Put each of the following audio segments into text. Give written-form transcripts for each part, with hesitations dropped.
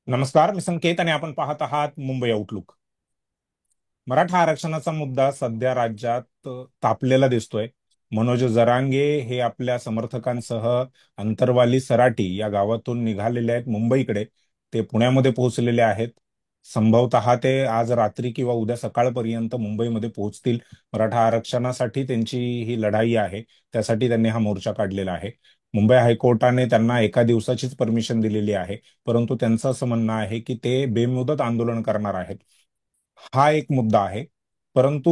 नमस्कार, मी संकेत आणि आपण पाहत आहात मुंबई आउटलुक. मराठा आरक्षणाचा मुद्दा सध्या राज्यात तापलेला दिसतोय. मनोज जरांगे हे आपल्या समर्थकांसह अंतरवाली सराटी या गावातून निघालेले आहेत मुंबईकडे. ते पुण्यामध्ये पोहोचलेले आहेत. संभवतः ते आज रात्री किंवा उद्या सकाळपर्यंत मुंबईमध्ये पोहोचतील. मराठा आरक्षणासाठी त्यांची ही लढाई आहे. त्यासाठी त्यांनी हा मोर्चा काढलेला आहे. मुंबई हायकोर्टाने त्यांना एका दिवसाचीच परमिशन दिलेली आहे. परंतु त्यांचं असं म्हणणं आहे की ते बेमुदत आंदोलन करणार आहेत. हा एक मुद्दा आहे. परंतु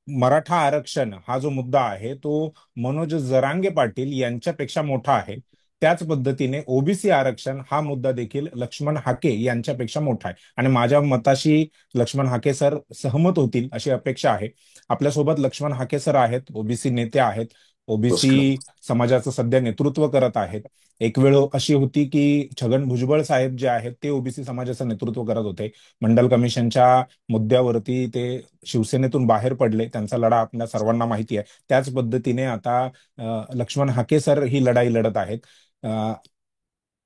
मराठा आरक्षण हा जो मुद्दा आहे तो मनोज जरांगे पाटील यांच्यापेक्षा मोठा आहे. त्याच पद्धतीने ओबीसी आरक्षण हा मुद्दा देखील लक्ष्मण हाके यांच्यापेक्षा मोठा आहे आणि माझ्या मताशी लक्ष्मण हाके सर सहमत होतील अशी अपेक्षा आहे. आपल्यासोबत लक्ष्मण हाके सर आहेत, ओबीसी नेते आहेत, नमस्कार. ओबीसी समाजाचं सध्या नेतृत्व करत आहेत. एक वेळ अशी होती की छगन भुजबळ साहेब जे आहेत ते ओबीसी समाजाचं नेतृत्व करत होते. मंडल कमिशनच्या मुद्द्यावरती ते शिवसेनेतून बाहेर पडले. त्यांचा लढा आपल्या सर्वांना माहिती आहे. त्याच पद्धतीने आता लक्ष्मण हाके सर ही लढाई लढत आहेत. अ,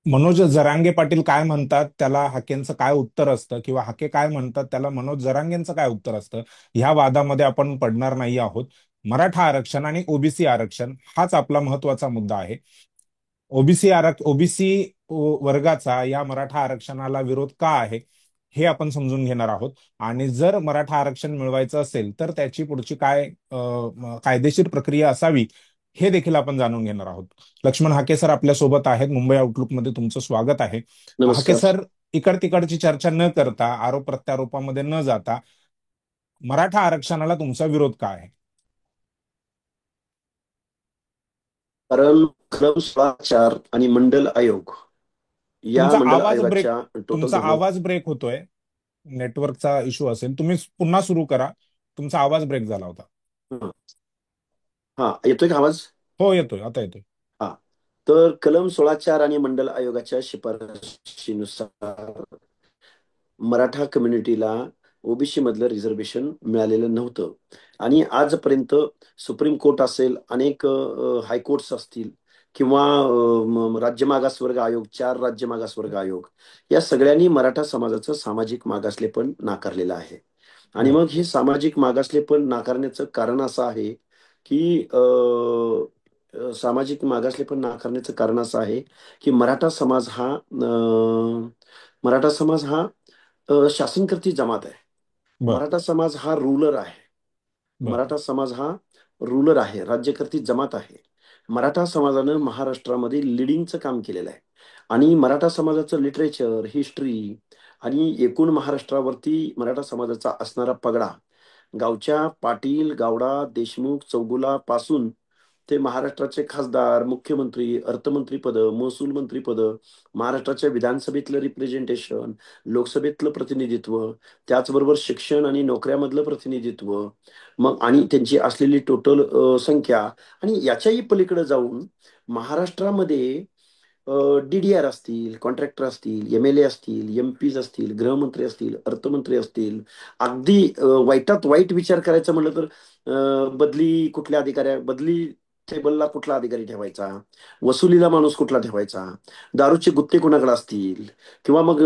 मनोज जरांगे पाटील काय म्हणतात त्याला हाकेंचं काय उत्तर असतं किंवा हाके काय म्हणतात त्याला मनोज जरांगेंचं काय उत्तर असतं, ह्या वादामध्ये आपण पडणार नाही आहोत. मराठा आरक्षण आणि ओबीसी आरक्षण हाच आपला महत्वाचा मुद्दा आहे. ओबीसी वर्गाचा या मराठा आरक्षणाला विरोध का आहे हे आपण समजून घेणार आहोत. आणि जर मराठा आरक्षण मिळवायचं असेल तर त्याची पुढची काय कायदेशीर प्रक्रिया असावी हे देखील आपण जाणून घेणार आहोत. लक्ष्मण हाके सर आपल्या सोबत आहेत. मुंबई आउटलुक मध्ये तुमचं स्वागत आहे. हाके नमस्कार. सर, इकड तिकडची चर्चा न करता, आरोप प्रत्यारोपामध्ये न जाता, मराठा आरक्षणाला तुमचा विरोध का आहे? कारण कलम 16(4) आणि मंडल आयोग या तुमचा मंडल आवाज ब्रेक आयोगाच्या टोटल तुमचा धोरण. आवाज ब्रेक होतोय. नेटवर्कचा इश्यू असेल, तुम्ही पुन्हा सुरू करा. तुमचा आवाज ब्रेक झाला होता. हा, हा, येतोय का आवाज? हो, येतोय, आता येतोय. हा. तर कलम 16(4) आणि मंडल आयोगाच्या शिफारशीनुसार मराठा कम्युनिटीला ओबीसी मधलं रिझर्वेशन मिळालेलं नव्हतं. आणि आजपर्यंत सुप्रीम कोर्ट असेल, अनेक हायकोर्ट्स असतील, किंवा राज्य मागासवर्ग आयोग, 4 राज्य मागासवर्ग आयोग, या सगळ्यांनी मराठा समाजाचं सामाजिक मागासलेपण नाकारलेलं आहे. आणि बर. मग हे सामाजिक मागासलेपण नाकारण्याचं कारण असं आहे की सामाजिक मागासलेपण नाकारण्याचं कारण असं आहे की मराठा समाज हा शासनकर्ती जमात आहे. बर. मराठा समाज हा रूलर आहे. बर. मराठा समाज हा रूलर आहे, राज्यकर्ती जमात आहे. मराठा समाजानं महाराष्ट्रामध्ये लिडिंगचं काम केलेलं आहे. आणि मराठा समाजाचं लिटरेचर, हिस्ट्री आणि एकूण महाराष्ट्रावरती मराठा समाजाचा असणारा पगडा, गावच्या पाटील, गावडा, देशमुख, चौगुला पासून ते महाराष्ट्राचे खासदार, मुख्यमंत्री, अर्थमंत्री पद, महसूल मंत्री पद, महाराष्ट्राच्या विधानसभेतलं रिप्रेझेंटेशन, लोकसभेतलं प्रतिनिधित्व, त्याचबरोबर शिक्षण आणि नोकऱ्यामधलं प्रतिनिधित्व, मग आणि त्यांची असलेली टोटल संख्या, आणि याच्याही पलीकडे जाऊन महाराष्ट्रामध्ये डीडीआर असतील, कॉन्ट्रॅक्टर असतील, एमएलए असतील, एमपीज असतील, गृहमंत्री असतील, अर्थमंत्री असतील, अगदी वाईटात वाईट विचार करायचं म्हटलं तर बदली टेबलला कुठला अधिकारी ठेवायचा, वसुलीला माणूस कुठला ठेवायचा, दारूचे गुत्ते कोणाकडे असतील, किंवा मग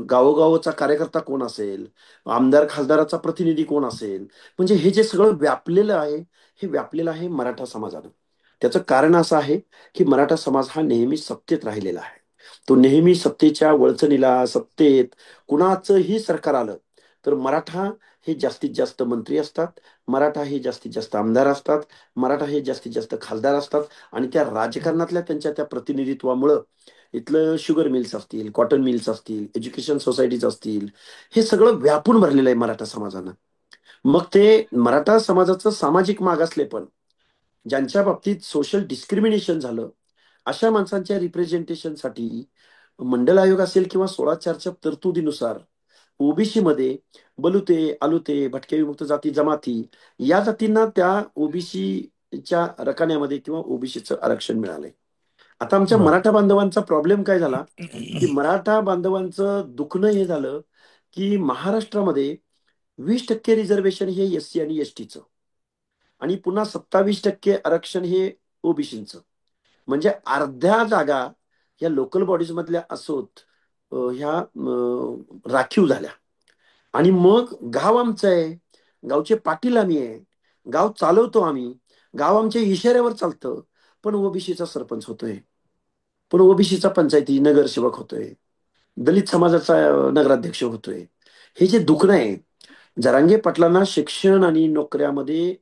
गावोगावचा कार्यकर्ता कोण असेल, आमदार खासदाराचा प्रतिनिधी कोण असेल, म्हणजे हे जे सगळं व्यापलेलं आहे, हे व्यापलेलं आहे मराठा समाजानं. त्याचं कारण असं आहे की मराठा समाज हा नेहमी सत्तेत राहिलेला आहे. तो नेहमी सत्तेच्या वळचणीला, सत्तेत कुणाचंही सरकार आलं तर मराठा हे जास्तीत जास्त मंत्री असतात, मराठा हे जास्तीत जास्त आमदार असतात, मराठा हे जास्तीत जास्त खासदार असतात. आणि त्या राजकारणातल्या त्यांच्या त्या प्रतिनिधित्वामुळं इथलं शुगर मिल्स असतील, कॉटन मिल्स असतील, एज्युकेशन सोसायटीज असतील, हे सगळं व्यापून भरलेलं आहे मराठा समाजानं. मग ते मराठा समाजाचं सामाजिक मागासलेपण, ज्यांच्या बाबतीत सोशल डिस्क्रिमिनेशन झालं, अशा माणसांच्या रिप्रेझेंटेशनसाठी मंडल आयोग असेल किंवा 16(4)च्या तरतुदीनुसार ओबीसी मध्ये बलुते, आलुते, भटके विमुक्त जाती, जमाती, या जातींना त्या ओबीसीच्या रकान्यामध्ये किंवा ओबीसीचं आरक्षण मिळालंय. आता आमच्या बर. मराठा बांधवांचा प्रॉब्लेम काय झाला की मराठा बांधवांचं दुखणं हे झालं की महाराष्ट्रामध्ये 20% रिझर्वेशन हे एससी आणि एसटीचं, आणि पुन्हा 27% आरक्षण हे ओबीसीचं. म्हणजे अर्ध्या जागा या लोकल बॉडीज मधल्या असोत, ह्या राखीव झाल्या. आणि मग गाव आमचं आहे, गावचे पाटील आम्ही आहे, गाव चालवतो आम्ही, गाव आमच्या इशाऱ्यावर चालतं. पण ओबीसीचा सरपंच होतोय, पण ओबीसीचा पंचायती नगरसेवक होतोय, दलित समाजाचा नगराध्यक्ष होतोय. हे जे दुखणं आहे, जरांगे पाटलांना शिक्षण आणि नोकऱ्यामध्ये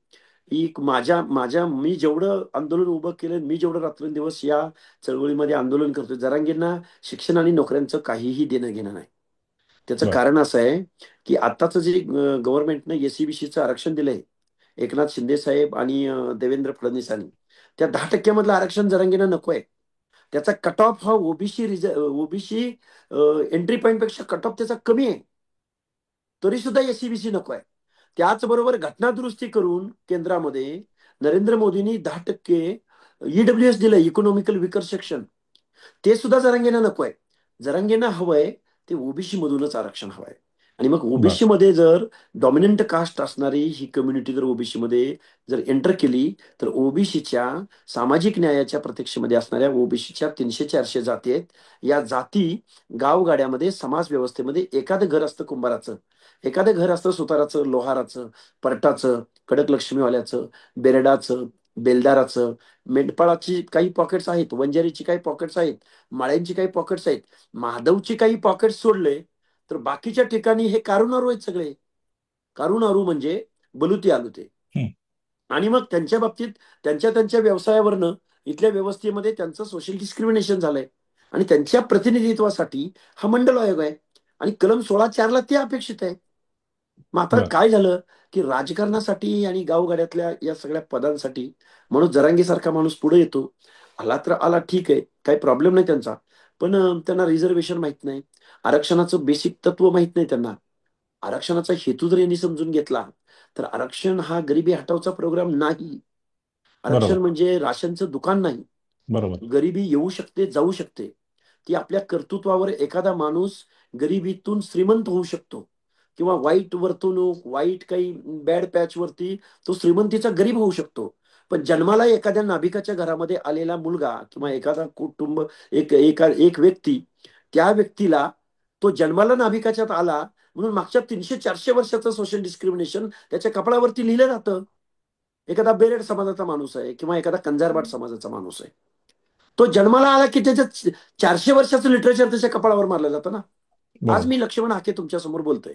एक माझ्या माझ्या मी जेवढं आंदोलन उभं केलं, मी जेवढं रात्रंदिवस या चळवळीमध्ये आंदोलन करतोय, जरांगेंना शिक्षण आणि नोकऱ्यांचं काहीही देणं घेणं नाही. त्याचं बर. कारण असं आहे की आत्ताचं जे गव्हर्नमेंटनं एससीबीसीचं आरक्षण दिलंय, एकनाथ शिंदे साहेब आणि देवेंद्र फडणवीसांनी, त्या 10% आरक्षण जरांगेंना नको आहे. त्याचा कट ऑफ हा ओबीसी एंट्री पॉईंट पेक्षा कट ऑफ त्याचा कमी आहे. तरी सुद्धा एससीबीसी नको आहे. त्याचबरोबर घटना दुरुस्ती करून केंद्रामध्ये नरेंद्र मोदींनी 10% ईडब्ल्यूएस दिलंय, इकॉनॉमिकल विकर सेक्शन. ते सुद्धा जरांगेंना नको आहे. जरांगेंना हवंय ते ओबीसी मधूनच आरक्षण हवंय. आणि मग बर. ओबीसी मध्ये जर डॉमिनंट कास्ट असणारी ही कम्युनिटी जर ओबीसी मध्ये जर एंटर केली, तर ओबीसीच्या सामाजिक न्यायाच्या प्रतीक्षेमध्ये असणाऱ्या ओबीसीच्या 300-400 जाती आहेत. या जाती गावगाड्यामध्ये समाज व्यवस्थेमध्ये एखादं घर असतं कुंभाराचं, एखादं घर असतं सुताराचं, लोहाराचं, परटाचं, कडक लक्ष्मीवाल्याचं, बेरडाचं, बेलदाराचं, मेंढपाळाची काही पॉकेट्स आहेत, वंजारीची काही पॉकेट्स आहेत, माळ्यांची काही पॉकेट्स आहेत. माधवची काही पॉकेट्स सोडले तर बाकीच्या ठिकाणी हे कारुणारू आहेत सगळे. कारुणारू म्हणजे बलुती आलुते. हं. आणि मग त्यांच्या बाबतीत त्यांच्या त्यांच्या व्यवसायावरनं इथल्या व्यवस्थेमध्ये त्यांचं सोशल डिस्क्रिमिनेशन झालंय. आणि त्यांच्या प्रतिनिधित्वासाठी हा मंडल आयोग आहे. आणि कलम 16(4) ते अपेक्षित आहे. मग आता बर. काय झालं की राजकारणासाठी आणि गावगाड्यातल्या या सगळ्या पदांसाठी म्हणून जरांगे सारखा माणूस पुढे येतो. आला तर आला, ठीक आहे, काही प्रॉब्लेम नाही त्यांचा. पण त्यांना रिझर्वेशन माहित नाही, आरक्षणाचं बेसिक तत्व माहित नाही त्यांना. आरक्षणाचा हेतू जर यांनी समजून घेतला, तर आरक्षण हा गरिबी हटवचा प्रोग्राम नाही. आरक्षण बरोबर. म्हणजे राशनचं दुकान नाही. बरोबर. गरिबी येऊ शकते, जाऊ शकते. ती आपल्या कर्तृत्वावर एखादा माणूस गरिबीतून श्रीमंत होऊ शकतो, किंवा वाईट वर्तणूक, वाईट काही बॅड पॅच वरती तो श्रीमंतीचा गरीब होऊ शकतो. पण जन्माला एखाद्या नाभिकाच्या घरामध्ये आलेला मुलगा किंवा एखादा कुटुंब, एक व्यक्ती, त्या व्यक्तीला तो जन्माला नाभिकाच्यात आला म्हणून मागच्या 300-400 वर्षाचं सोशल डिस्क्रिमिनेशन त्याच्या कपडावरती लिहिलं जातं. एखादा बेरेड समाजाचा माणूस आहे किंवा एखादा कंजारबाट समाजाचा माणूस आहे, तो जन्माला आला की त्याच्या 400 वर्षाचं लिटरेचर त्याच्या कपाळावर मारलं जातं ना. आज बरोबर. मी लक्ष्मण हाके तुमच्या समोर बोलतोय.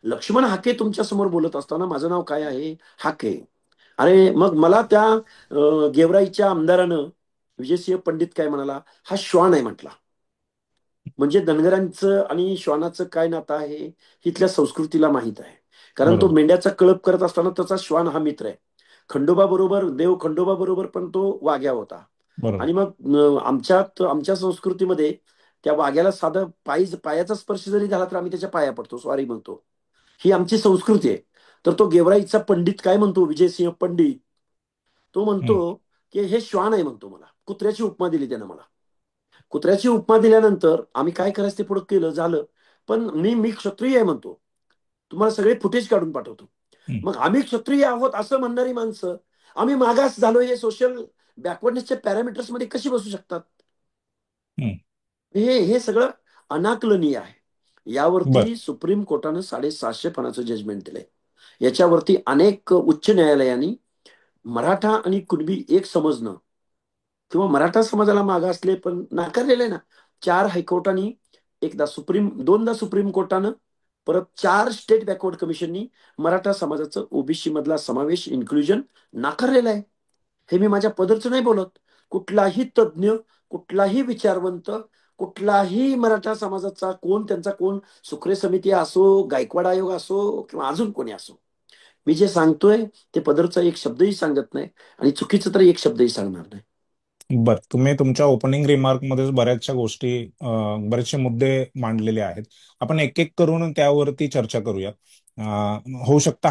लक्ष्मण हाके तुमच्या समोर बोलत असताना माझं नाव काय आहे? हाके. अरे मग मला त्या गेवराईच्या आमदारानं, विजयसिंह पंडित काय म्हणाला? हा श्वान आहे म्हटला. म्हणजे धनगरांचं आणि श्वानाचं काय नातं आहे इथल्या संस्कृतीला माहित आहे. कारण तो बरोबर. मेंढ्याचा कळप करत असताना त्याचा श्वान हा मित्र आहे. खंडोबा बरोबर, देव खंडोबा बरोबर पण तो वाघ्या होता. बरोबर. आणि मग आमच्या संस्कृतीमध्ये त्या वाघ्याला साधं पायाचा स्पर्श जरी झाला तर आम्ही त्याच्या पाया पडतो, सॉरी म्हणतो. ही आमची संस्कृती आहे. तर तो गेवराईचा पंडित काय म्हणतो, विजयसिंह पंडित, तो म्हणतो हं. की हे श्वान आहे म्हणतो मला. कुत्र्याची उपमा दिली त्यानं मला. कुत्र्याची उपमा दिल्यानंतर आम्ही काय करायचं ते पुढे केलं, झालं. पण मी मी क्षत्रिय आहे म्हणतो. तुम्हाला सगळे फुटेज काढून पाठवतो. हं. मग आम्ही क्षत्रिय आहोत असं म्हणणारी माणसं आम्ही मागास झालो हे सोशल बॅकवर्डनेसच्या पॅरामीटर्स मध्ये कशी बसू शकतात? हं. हे सगळं अनाकलनीय आहे. बर. यावरती सुप्रीम कोर्टानं 750 पानाचं जजमेंट दिलंय. याच्यावरती अनेक उच्च न्यायालयांनी मराठा आणि कुणबी एक समजणं किंवा मराठा समाजाला मागासले पण नाकारलेलं आहे ना. 4 हायकोर्टानी, दोनदा सुप्रीम कोर्टानं, परत 4 स्टेट बॅकवर्ड कमिशननी मराठा समाजाचं ओबीसी मधला समावेश, इन्क्लुजन नाकारलेलं आहे. हे मी माझ्या पदरचं नाही बोलत. कुठलाही तज्ज्ञ, कुठलाही विचारवंत, कुठलाही मराठा समाजाचा त्यांचा कोण सुक्रे समिती असो, गायकवाड आयोग असो किंवा अजून कोणी असो, मी जे सांगतोय ते पदरचा एक शब्दही सांगत नाही आणि चुकीचं तर एक शब्दही सांगणार नाही. बर, तुम्ही तुमच्या ओपनिंग रिमार्क मध्येच बऱ्याचशा गोष्टी, बरेचसे मुद्दे मांडलेले आहेत. आपण एक एक करून त्यावरती चर्चा करूया. होऊ शकतं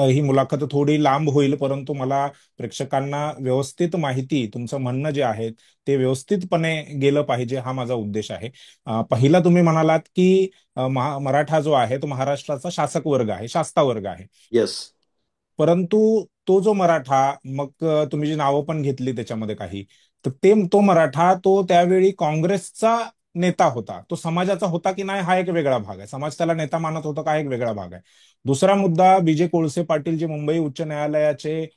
ही मुलाखत थोडी लांब होईल, परंतु मला प्रेक्षकांना व्यवस्थित माहिती, तुमचं म्हणणं जे आहे ते व्यवस्थितपणे गेलं पाहिजे, हा माझा उद्देश आहे. पहिला तुम्ही म्हणालात की मराठा जो आहे तो महाराष्ट्राचा शासक वर्ग आहे, शास्ता वर्ग आहे. येस. परंतु तो जो मराठा, मग तुम्ही जी नावं पण घेतली त्याच्यामध्ये काही, तर तो मराठा तो त्यावेळी काँग्रेसचा नेता होता, तो समाजाचा होता की नाही हा एक वेगळा भाग आहे. समाज त्याला नेता मानत होता का, हा एक वेगळा भाग आहे. दुसरा मुद्दा, विजय कोळसे पाटील जे मुंबई उच्च न्यायालयाचे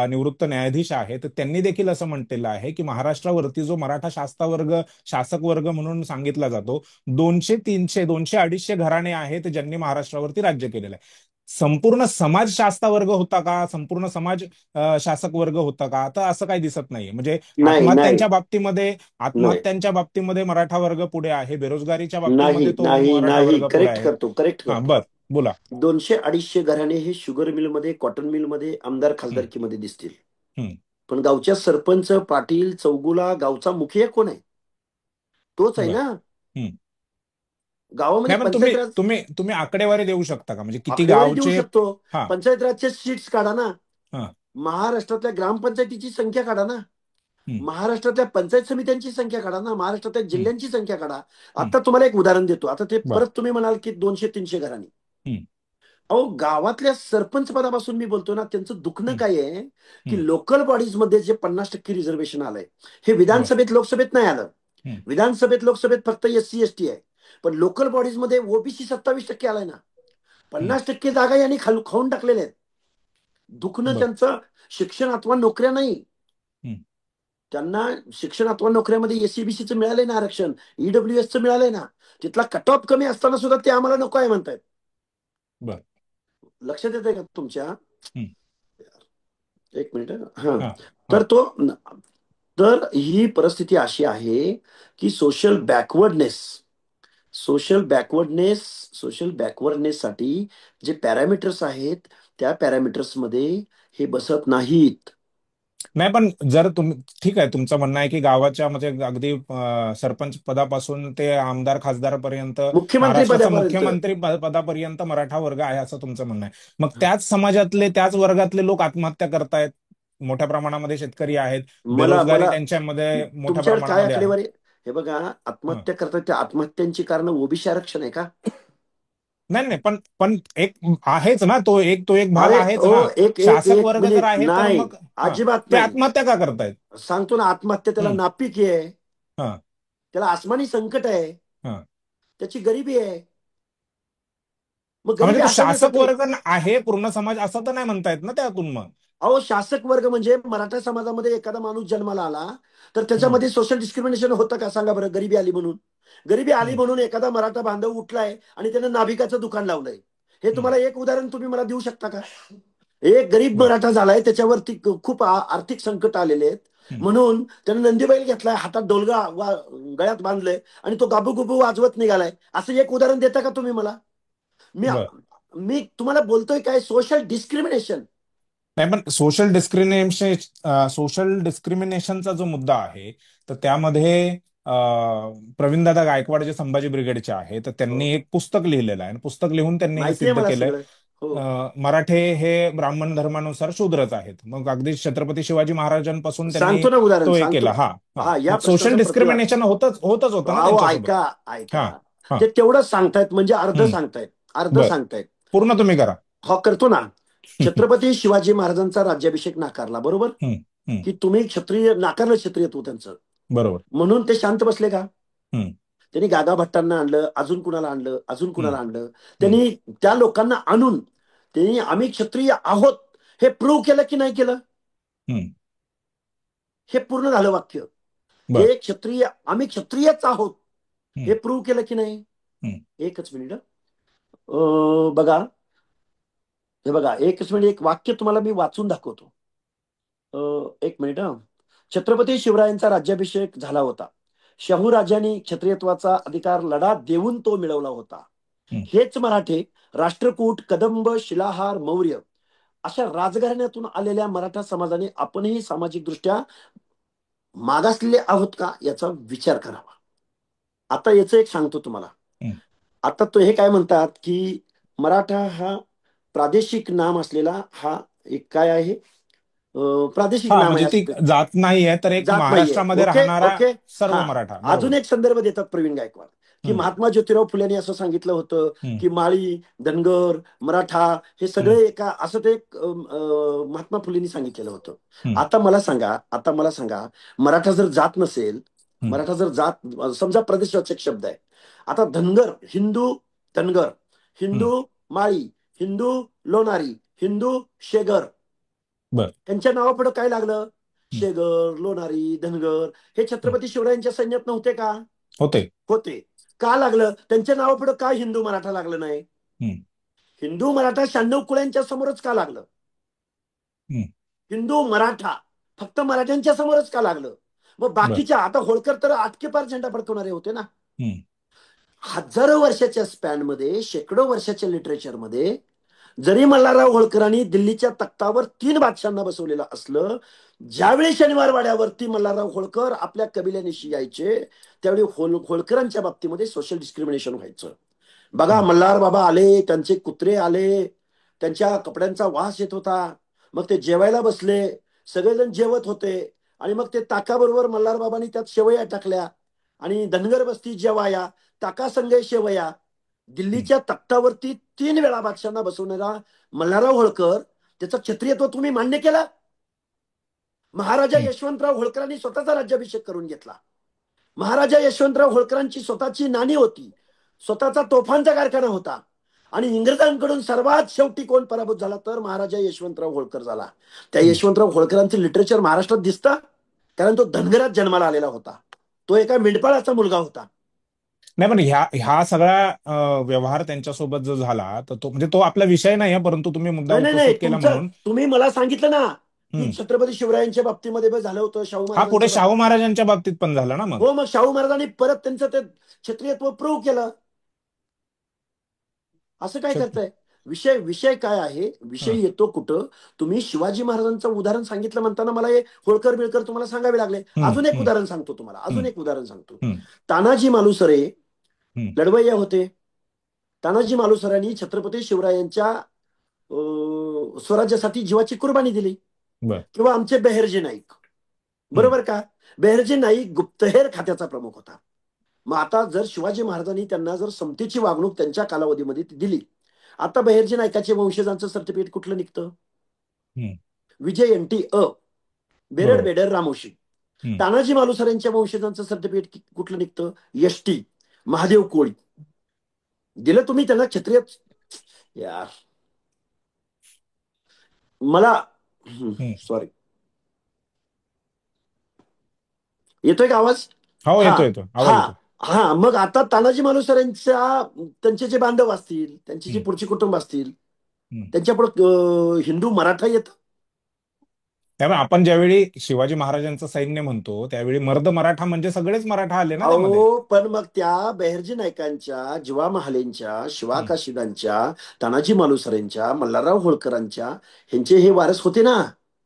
निवृत्त न्यायाधीश आहेत, तर त्यांनी देखील असं म्हटलेलं आहे की महाराष्ट्रावरती जो मराठा शासक वर्ग म्हणून सांगितला जातो, 200, 300, 200, 250 घराणे आहेत ज्यांनी महाराष्ट्रावरती राज्य केलेलं आहे. संपूर्ण समाज शास्ता वर्ग होता का, संपूर्ण समाज शासक वर्ग होता का, तर असं काही दिसत नाहीये. म्हणजे नाही नाही नाही आत्महत्यांच्या बाबतीमध्ये मराठा वर्ग पुढे आहे, बेरोजगारीच्या बाबतीमध्ये नाही तो नाही मराठा नाही वर्ग पुढे करेक्ट आहे. करतो, करेक्ट हा, करतो. बर, बोला. 200-250 घराणे हे शुगर मिलमध्ये, कॉटन मिलमध्ये, आमदार हम्म, खासदारकीमध्ये दिसतील. हम्म, पण गावच्या सरपंच, पाटील, चौगुला गावचा मुखिया कोण आहे? तोच आहे बर. ना. हम्म. गावामध्ये नाही, पण तुम्ही पंचायत राज तुम्ही तुम्ही आकडेवारी देऊ शकता का, म्हणजे किती आकडेवारी देऊ गावचे? शकतो. हा, पंचायत राजच्या सीट्स काढा ना. हा. महाराष्ट्रातल्या ग्रामपंचायतीची संख्या काढा ना. हम्म, महाराष्ट्रातल्या पंचायत समित्यांची संख्या काढा ना. महाराष्ट्रातल्या हम्म, जिल्ह्यांची संख्या काढा. हम्म, आता तुम्हाला एक उदाहरण देतो. आता ते बर. परत तुम्ही म्हणाल की 200-300 घरांनी. हम्म, अहो, गावातल्या सरपंच पदापासून मी बोलतो ना, त्यांचं दुखणं हम्म, काय आहे हम्म, की लोकल बॉडीज मध्ये जे 50% रिझर्वेशन आलंय, हे बर. विधानसभेत लोकसभेत नाही आलं. हम्म, विधानसभेत लोकसभेत फक्त SC ST आहे. पण लोकल बॉडीज मध्ये ओबीसी 27% आलाय ना. हम्म, 50% जागा यांनी खाऊन टाकलेल्या आहेत. दुखणं बर. त्यांचं शिक्षण अथवा नोकऱ्या नाही. हम्म, त्यांना शिक्षण अथवा नोकऱ्यामध्ये SC BCचं मिळालंय ना आरक्षण, EWSचं मिळालंय ना. तिथला कट ऑफ कमी असताना सुद्धा ते आम्हाला नको आहे म्हणतायत. बर. लक्षात येतंय का तुमच्या? हम्म, एक मिनिट. हा. हा, तर हा. तो तर ही परिस्थिती अशी आहे की सोशल बॅकवर्डनेस साठी जे पॅरामीटर्स आहेत, त्या पॅरामीटर्स मध्ये हे बसत नाहीत. नाही, पण जर तुम्ही, ठीक आहे, तुमचं म्हणणं आहे की गावाच्या म्हणजे अगदी सरपंच पदापासून ते आमदार खासदारपर्यंत मुख्यमंत्री महाराष्ट्राचा पदापर्यंत. मुख्यमंत्री पदापर्यंत मराठा वर्ग आहे, असं तुमचं म्हणणं आहे. मग त्याच समाजातले, त्याच वर्गातले लोक आत्महत्या करतायत. मोठ्या प्रमाणामध्ये शेतकरी आहेत, मला बेरोजगारी मला त्यांच्यामध्ये मोठ्या तुमच्याकडे काय प्रमाणामध्ये आहे. आकडेवारी? हे बघा, हं. आत्महत्या करतात त्या आत्महत्यांची कारण ओबीसी आरक्षण आहे का? नाही, नाही, पण पण एक आहेच ना, तो एक भाग अरे आहेच ओ, ना. एक एक शासक एक वर्ग जर मिनिट आहे तर नाही. मग हा, अजिबात ते नाही. आत्महत्या का करतायत? सांगतो ना, आत्महत्या त्याला हम्म, नापीक आहे. हा, त्याला आसमानी संकट आहे. हा. त्याची गरिबी आहे. मग हा, म्हणजे गरिबी तो शासक हाताळण्यासाठी. वर्ग आहे पूर्ण समाज, असं तर नाही म्हणतायत ना त्यातून मग. अहो, शासक वर्ग म्हणजे मराठा समाजामध्ये एखादा माणूस जन्माला आला तर हम्म, त्याच्यामध्ये सोशल डिस्क्रिमिनेशन होतं का? सांगा बरं. गरिबी आली म्हणून, गरिबी आली हम्म, म्हणून एखादा मराठा बांधव उठलाय आणि त्यानं नाभिकाचं दुकान लावलंय. हे हम्म, तुम्हाला एक उदाहरण तुम्ही मला देऊ शकता का? एक गरीब बर. मराठा झालाय, त्याच्यावरती खूप आर्थिक संकट आलेले आहेत, हम्म, म्हणून त्यानं नंदीबैल घेतलाय, हातात डोलगा गळ्यात बांधलंय आणि तो गाबूगुबू वाजवत निघालाय. असं एक उदाहरण देता का तुम्ही मला? मी बर. मी तुम्हाला बोलतोय काय? Social discrimination. नाही, पण सोशल डिस्क्रिमिनेशनचा जो मुद्दा आहे, तर त्यामध्ये प्रवीणदादा गायकवाड जे संभाजी ब्रिगेडचे आहे, तर त्यांनी एक पुस्तक लिहिलेलं आहे आणि पुस्तक लिहून त्यांनी हे माहितीये सिद्ध मला केलंय. सगळं. हो. मराठे हे ब्राह्मण धर्मानुसार शूद्रच आहेत. मग अगदी छत्रपती शिवाजी महाराजांपासून त्यांनी सांगतो ना उदाहरण, तो हे सांगतो केला. ना. हा, हा. हा, या मग सोशल प्रश्नाचा प्रतिवाद. डिस्क्रिमिनेशन होतच होतं ना अहो, त्यांच्यासोबत. ऐका, हा, ऐका. हा. ते तेवढंच सांगतायत, म्हणजे अर्ध हम्म, सांगतायत. अर्ध बर. सांगतायत. पूर्ण तुम्ही करा. हो, करतो ना. छत्रपती शिवाजी महाराजांचा राज्याभिषेक नाकारला, बरोबर? हम्म, हम्म, की तुम्ही क्षत्रिय नाकारलं, क्षत्रियत्व त्यांचं. बरोबर. म्हणून ते शांत बसले का? हम्म, त्यांनी गागा भट्टांना आणलं, अजून कुणाला आणलं, अजून हम्म, कुणाला आणलं. हम्म, त्यांनी त्या लोकांना आणून त्यांनी आम्ही क्षत्रिय आहोत हे प्रूव्ह केलं की नाही केलं? हम्म, हे पूर्ण झालं वाक्य. बर. हे क्षत्रिय, आम्ही क्षत्रियच आहोत हे हम्म, प्रूव्ह केलं की नाही? हम्म, एकच मिनिट. बघा, हे बघा, एकच मिनिट. एक वाक्य तुम्हाला मी वाचून दाखवतो. एक मिनिट. छत्रपती शिवरायांचा राज्याभिषेक झाला होता. शाहू राजांनी क्षत्रियत्वाचा अधिकार लढा देऊन तो मिळवला होता. हम्म. हेच मराठे राष्ट्रकूट, कदंब, शिलाहार, मौर्य अशा राजघराण्यातून आलेल्या मराठा समाजाने आपणही सामाजिकदृष्ट्या मागासलेले आहोत का याचा विचार करावा. आता याचं एक सांगतो तुम्हाला. हम्म. आता तो हे काय म्हणतात की मराठा हा प्रादेशिक नाम असलेला हा एक काय आहे? प्रादेशिक हा, नाम आहे म्हणजे ती असं. जात नाही आहे, तर एक जात नाहीये. महाराष्ट्रामध्ये ओके, राहणारा ओके. सर्व हा. मराठा, अजून बरोबर. एक संदर्भ देतात प्रवीण गायकवाड, की हम्म, महात्मा ज्योतिराव फुलेंनी असं सांगितलं होतं हम्म, की माळी, धनगर, मराठा हे हम्म, सगळे एका, असं ते एक महात्मा फुलेंनी सांगितलेलं होतं. हम्म, आता मला सांगा, मराठा जर जात नसेल हम्म. मराठा जर जात, समजा प्रदेशवाचक शब्द आहे. आता धनगर, हिंदू धनगर, हम्म. हिंदू माळी, हिंदू लोणारी, हिंदू शेगर, बर. त्यांच्या नावापुढे काय लागलं? हम्म. शेगर, लोणारी, धनगर. हे हम्म. छत्रपती शिवरायांच्या सैन्यात नव्हते का? होते. होते. का लागलं? त्यांच्या नावापुढे का हिंदू मराठा लागलं नाही? हम्म. हिंदू मराठा 96 कुळ्यांच्या समोरच का लागलं? हम्म. हिंदू मराठा फक्त मराठ्यांच्या समोरच का लागलं? मग बर. बाकीच्या, आता होळकर तर आटके पार झेंडा फडकवणारे होते ना. हम्म. हजारो वर्षाच्या स्पॅनमध्ये, शेकडो वर्षाच्या लिटरेचरमध्ये, जरी मल्हारराव होळकरांनी दिल्लीच्या तख्तावर 3 बादशांना बसवलेलं असलं, ज्यावेळी शनिवार वाड्यावरती मल्हारराव होळकर आपल्या कबिल्यानिशी यायचे, त्यावेळी होळकरांच्या बाबतीमध्ये सोशल डिस्क्रिमिनेशन व्हायचं. बघा, हम्म. मल्हार बाबा आले, त्यांचे कुत्रे आले, त्यांच्या कपड्यांचा वास येत होता. मग ते जेवायला बसले, सगळेजण जेवत होते, आणि मग ते ताकाबरोबर मल्हार बाबांनी त्यात शेवया टाकल्या, आणि धनगर बसती जेवाया, ताका संगे शेवया. हम्म. दिल्लीच्या तख्तावरती 3 वेळा बादशांना बसवणारा मल्हारराव होळकर, त्याचं क्षत्रियत्व तुम्ही मान्य केलं? महाराजा हम्म. यशवंतराव होळकरांनी स्वतःचा राज्याभिषेक करून घेतला. महाराजा यशवंतराव होळकरांची स्वतःची नाणी होती, स्वतःचा तोफांचा कारखाना होता, आणि इंग्रजांकडून सर्वात शेवटी कोण पराभूत झाला? तर महाराजा यशवंतराव होळकर झाला. त्या हम्म. यशवंतराव होळकरांचं लिटरेचर महाराष्ट्रात दिसतं, कारण तो धनगरात जन्माला आलेला होता. तो एका मेंढपाळाचा मुलगा होता. नाही, पण ह्या ह्या सगळा व्यवहार त्यांच्यासोबत जो झाला, तर तो म्हणजे तो आपला विषय नाही आहे, परंतु तुम्ही मुद्दा नाही नाही उपस्थित नाही, केला म्हणून. तुम्ही मला सांगितलं ना की हम्म. छत्रपती शिवरायांच्या बाबतीमध्ये झालं होतं, शाहू हा, पुढे महाराजांच्या शाहू बाबतीत. महाराजांच्या बाबतीत पण झाला ना मग. हो, मग शाहू महाराजांनी परत त्यांचं ते क्षत्रियत्व प्रूव्ह केलं. असं काय शत- करताय? विषय विषय काय आहे? विषय हं. येतो कुठं? तुम्ही शिवाजी महाराजांचं उदाहरण सांगितलं म्हणताना मला हे होळकर बिळकर तुम्हाला सांगावे लागले. हम्म. अजून एक हम्म. उदाहरण सांगतो तुम्हाला, अजून हम्म. एक उदाहरण सांगतो. हम्म. तानाजी मालुसरे हम्म. लढवय्या होते. तानाजी मालुसऱ्यांनी छत्रपती शिवरायांच्या स्वराज्यासाठी जीवाची कुर्बानी दिली. बर. किंवा आमचे बेहेरजी नाईक, हम्म. बरोबर का? बेहेरजी नाईक गुप्तहेर खात्याचा प्रमुख होता. मग आता जर शिवाजी महाराजांनी त्यांना जर समतेची वागणूक त्यांच्या कालावधीमध्ये दिली, आता बहिर्जी नायकाचे वंशजांचं सर्टिफिकेट कुठलं निघतं? हम्म. विजय एन टी अ, बेरड बरोबर. बेडर रामोशी. हम्म. तानाजी मालुसरेंच्या वंशजांचं सर्टिफिकेट कुठलं निघतं? S T Mahadev Koli. दिलं तुम्ही त्यांना क्षत्रिय. यार, मला हम्म. सॉरी, येतोय का आवाज? हो, हा येतो येतो, आवाज हा येतो. हा. मग आता तानाजी मालुसरेंच्या, त्यांचे जे बांधव असतील, त्यांची जी हम्म. पुढची कुटुंब असतील, हम्म. त्यांच्या पुढे हिंदू मराठा येतं. त्यामुळे आपण ज्यावेळी शिवाजी महाराजांचं सैन्य म्हणतो, त्यावेळी मर्द मराठा म्हणजे सगळेच मराठा आले ना त्यामध्ये. अहो, पण मग त्या बेहरजी नायकांच्या, जीवा महालेंच्या, शिवा हम्म. काशीदांच्या, तानाजी मालुसरेंच्या, मल्हारराव होळकरांच्या, ह्यांचे हे वारस होते ना,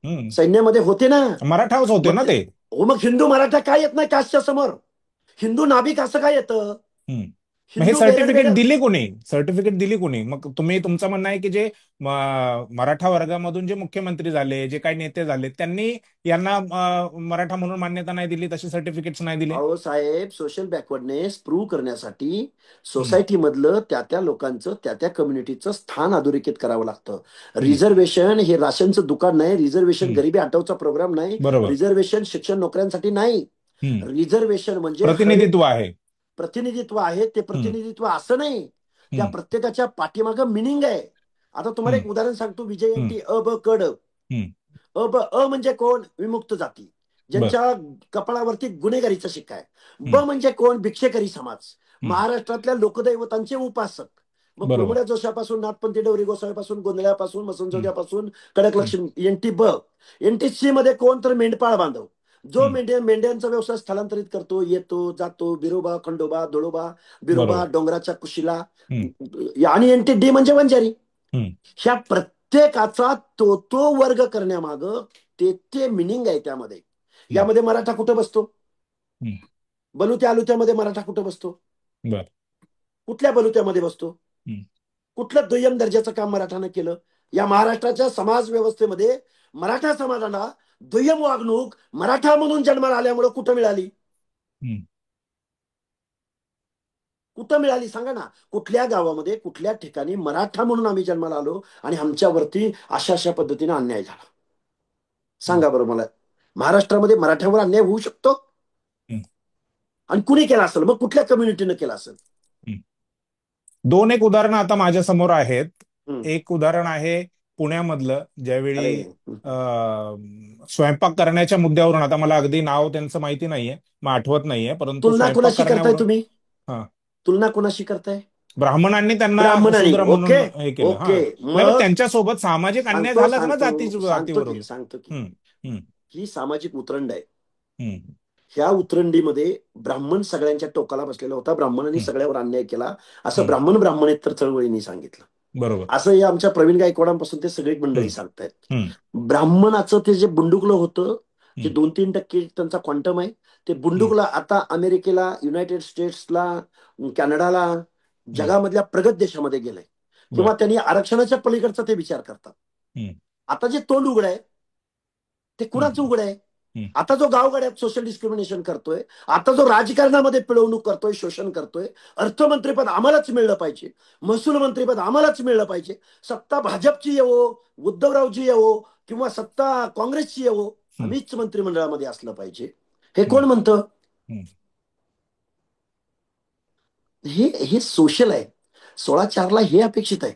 हम्म. सैन्यामध्ये होते ना. मराठाच होते मग ना ते. हो, मग हिंदू मराठा काय येत नाही कास्टच्या समोर? हिंदू नाभिक असं काय येतं? हम्म. मग हे हिंदू बेरड सर्टिफिकेट बेडर. दिली कोणी? सर्टिफिकेट दिली कोणी? मग तुम्ही, तुमचं म्हणणं आहे की जे मराठा वर्गामधून जे मुख्यमंत्री झाले, जे काही नेते झाले, त्यांनी यांना मराठा म्हणून मान्यता नाही दिली, तशी सर्टिफिकेट्स नाही दिले. अहो साहेब, सोशल बॅकवर्डनेस प्रूव्ह करण्यासाठी हम्म. सोसायटी मधलं त्या त्या लोकांचं, त्या त्या कम्युनिटीचं स्थान अधोरेखित करावं लागतं. हम्म. रिझर्वेशन हे राशनचं दुकान नाही, रिझर्वेशन हम्म. गरिबी हटवचा प्रोग्राम नाही, बरोबर. रिझर्वेशन शिक्षण नोकऱ्यांसाठी नाही. हम्म. रिझर्वेशन म्हणजे प्रतिनिधित्व आहे. प्रतिनिधित्व आहे. ते हम्म. प्रतिनिधित्व असं नाही, त्या हम्म. प्रत्येकाच्या पाठीमागं मिनिंग आहे. आता तुम्हाला हम्म. एक उदाहरण सांगतो. विजय एन हम्म. टी अ ब कड. हम्म. अ म्हणजे कोण? विमुक्त जाती, बर. ज्यांच्या कपाळावरती गुन्हेगारीचा शिक्का आहे. ब हम्म. म्हणजे कोण? भिक्षेकरी समाज, हम्म. महाराष्ट्रातल्या लोकदैवतांचे उपासक. मग बरोबर. बुरमुड्या जोशापासून, नाथपंथी डवरी गोसाव्यापासून, गोंधळ्यापासून, हम्म. मसनजोग्यापासून, कडक हम्म. लक्ष्मी. एन टी ब. एन टी सी मध्ये कोण? तर मेंढपाळ बांधव, जो हम्म. मेंढ्यांचा व्यवसाय स्थलांतरित करतो, येतो जातो, बिरोबा, खंडोबा, धुळोबा, बिरोबा, बरोबर. डोंगराच्या कुशीला. हम्म. आणि एन टी डी म्हणजे वंजारी. हम्म. ह्या प्रत्येकाचा तो तो वर्ग करण्यामाग ते मिनिंग आहे त्यामध्ये. हम्म. यामध्ये मराठा कुठं बसतो? हम्म. बलुत्या आलुत्यामध्ये मराठा कुठं बसतो? बर. कुठल्या बलुत्यामध्ये बसतो? हम्म. कुठलं दुय्यम दर्जाचं काम मराठानं केलं? या महाराष्ट्राच्या समाज व्यवस्थेमध्ये मराठा समाजाला दुय्यम वागणूक मराठा म्हणून जन्माला आल्यामुळे कुठं मिळाली? हम्म. कुठं मिळाली सांगा ना. कुठल्या गावामध्ये, कुठल्या ठिकाणी मराठा म्हणून आम्ही जन्माला आलो आणि आमच्यावरती अशा अशा पद्धतीने अन्याय झाला? हम्म. सांगा बरं मला. महाराष्ट्रामध्ये मराठ्यावर अन्याय होऊ शकतो? आणि कुणी केला असेल, मग कुठल्या कम्युनिटीनं केला असेल? हं. दोन एक उदाहरणं आता माझ्या समोर आहेत. हम्म. एक उदाहरण आहे पुण्यामधलं, अरे. ज्यावेळी स्वयंपाक करण्याच्या मुद्द्यावरून, आता मला अगदी नाव त्यांचं माहिती नाहीये, मग आठवत नाहीये, परंतु तुलना स्वयंपाक कोणाशी करताय करण्यावरून तुम्ही? हा तुलना कोणाशी करताय? ब्राह्मणांनी त्यांना ब्राह्मणाने. शूद्र ओके. म्हणून हे केलं. ओके. नाही, पण मग त्यांच्यासोबत सामाजिक अन्याय सांगतो झालाच ना सांगतो सांगतो की जातीवरून. सांगतो की हम्म. हम्म. ही सामाजिक उतरंड आहे. हम्म. ह्या उतरंडीमध्ये ब्राह्मण सगळ्यांच्या टोकाला बसलेला होता. ब्राह्मणांनी हम्म. सगळ्यावर अन्याय केला, असं हम्म. ब्राह्मणेतर चळवळीने सांगितलं. बरोबर. असं या आमच्या प्रवीण गायकवाडांपासून ते सगळी मंडळी हम्म. सांगतायत. हम्म. ब्राह्मणाचं ते जे बुंडुकलं होतं, जे हम्म. 2-3% त्यांचा क्वांटम आहे, ते हम्म. बुंडुकला आता अमेरिकेला, युनायटेड स्टेट्सला, कॅनडाला, हम्म. जगामधल्या प्रगत देशामध्ये गेलंय. बर. किंवा त्यांनी आरक्षणाच्या पलीकडचा ते विचार करतात. हम्म. आता जे तोंड उघड आहे ते कुणाचं हम्म. उघड आहे? हम्म. आता जो गावगाड्यात सोशल डिस्क्रिमिनेशन करतोय, आता जो राजकारणामध्ये पिळवणूक करतोय, शोषण करतोय, अर्थमंत्रीपद आम्हालाच मिळलं पाहिजे, महसूल मंत्रीपद आम्हालाच मिळलं पाहिजे, सत्ता भाजपची येवो, उद्धवरावजी येवो, किंवा सत्ता काँग्रेसची येवो, हम्म. आम्हीच मंत्रिमंडळामध्ये असलं पाहिजे, हे हम्म. कोण म्हणतं? हम्म. हे हे सोशल आहे. 16/4 हे अपेक्षित आहे.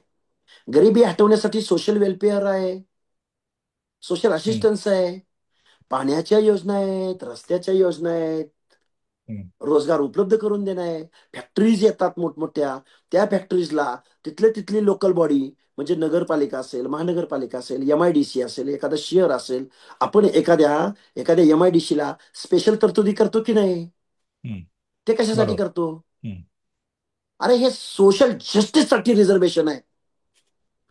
गरिबी हटवण्यासाठी सोशल वेलफेअर आहे, सोशल हम्म. असिस्टन्स आहे, पाण्याच्या योजना आहेत, रस्त्याच्या योजना आहेत, हम्म. रोजगार उपलब्ध करून देणं आहे. फॅक्टरीज येतात मोठमोठ्या, त्या फॅक्टरीजला तिथली लोकल बॉडी, म्हणजे नगरपालिका असेल, महानगरपालिका असेल, MIDC असेल, एखादं शहर असेल, आपण एखाद्या एखाद्या MIDCला स्पेशल तरतुदी करतो की नाही? हम्म. ते कशासाठी बरोबर. करतो? हम्म. अरे हे सोशल जस्टिससाठी रिझर्वेशन आहे.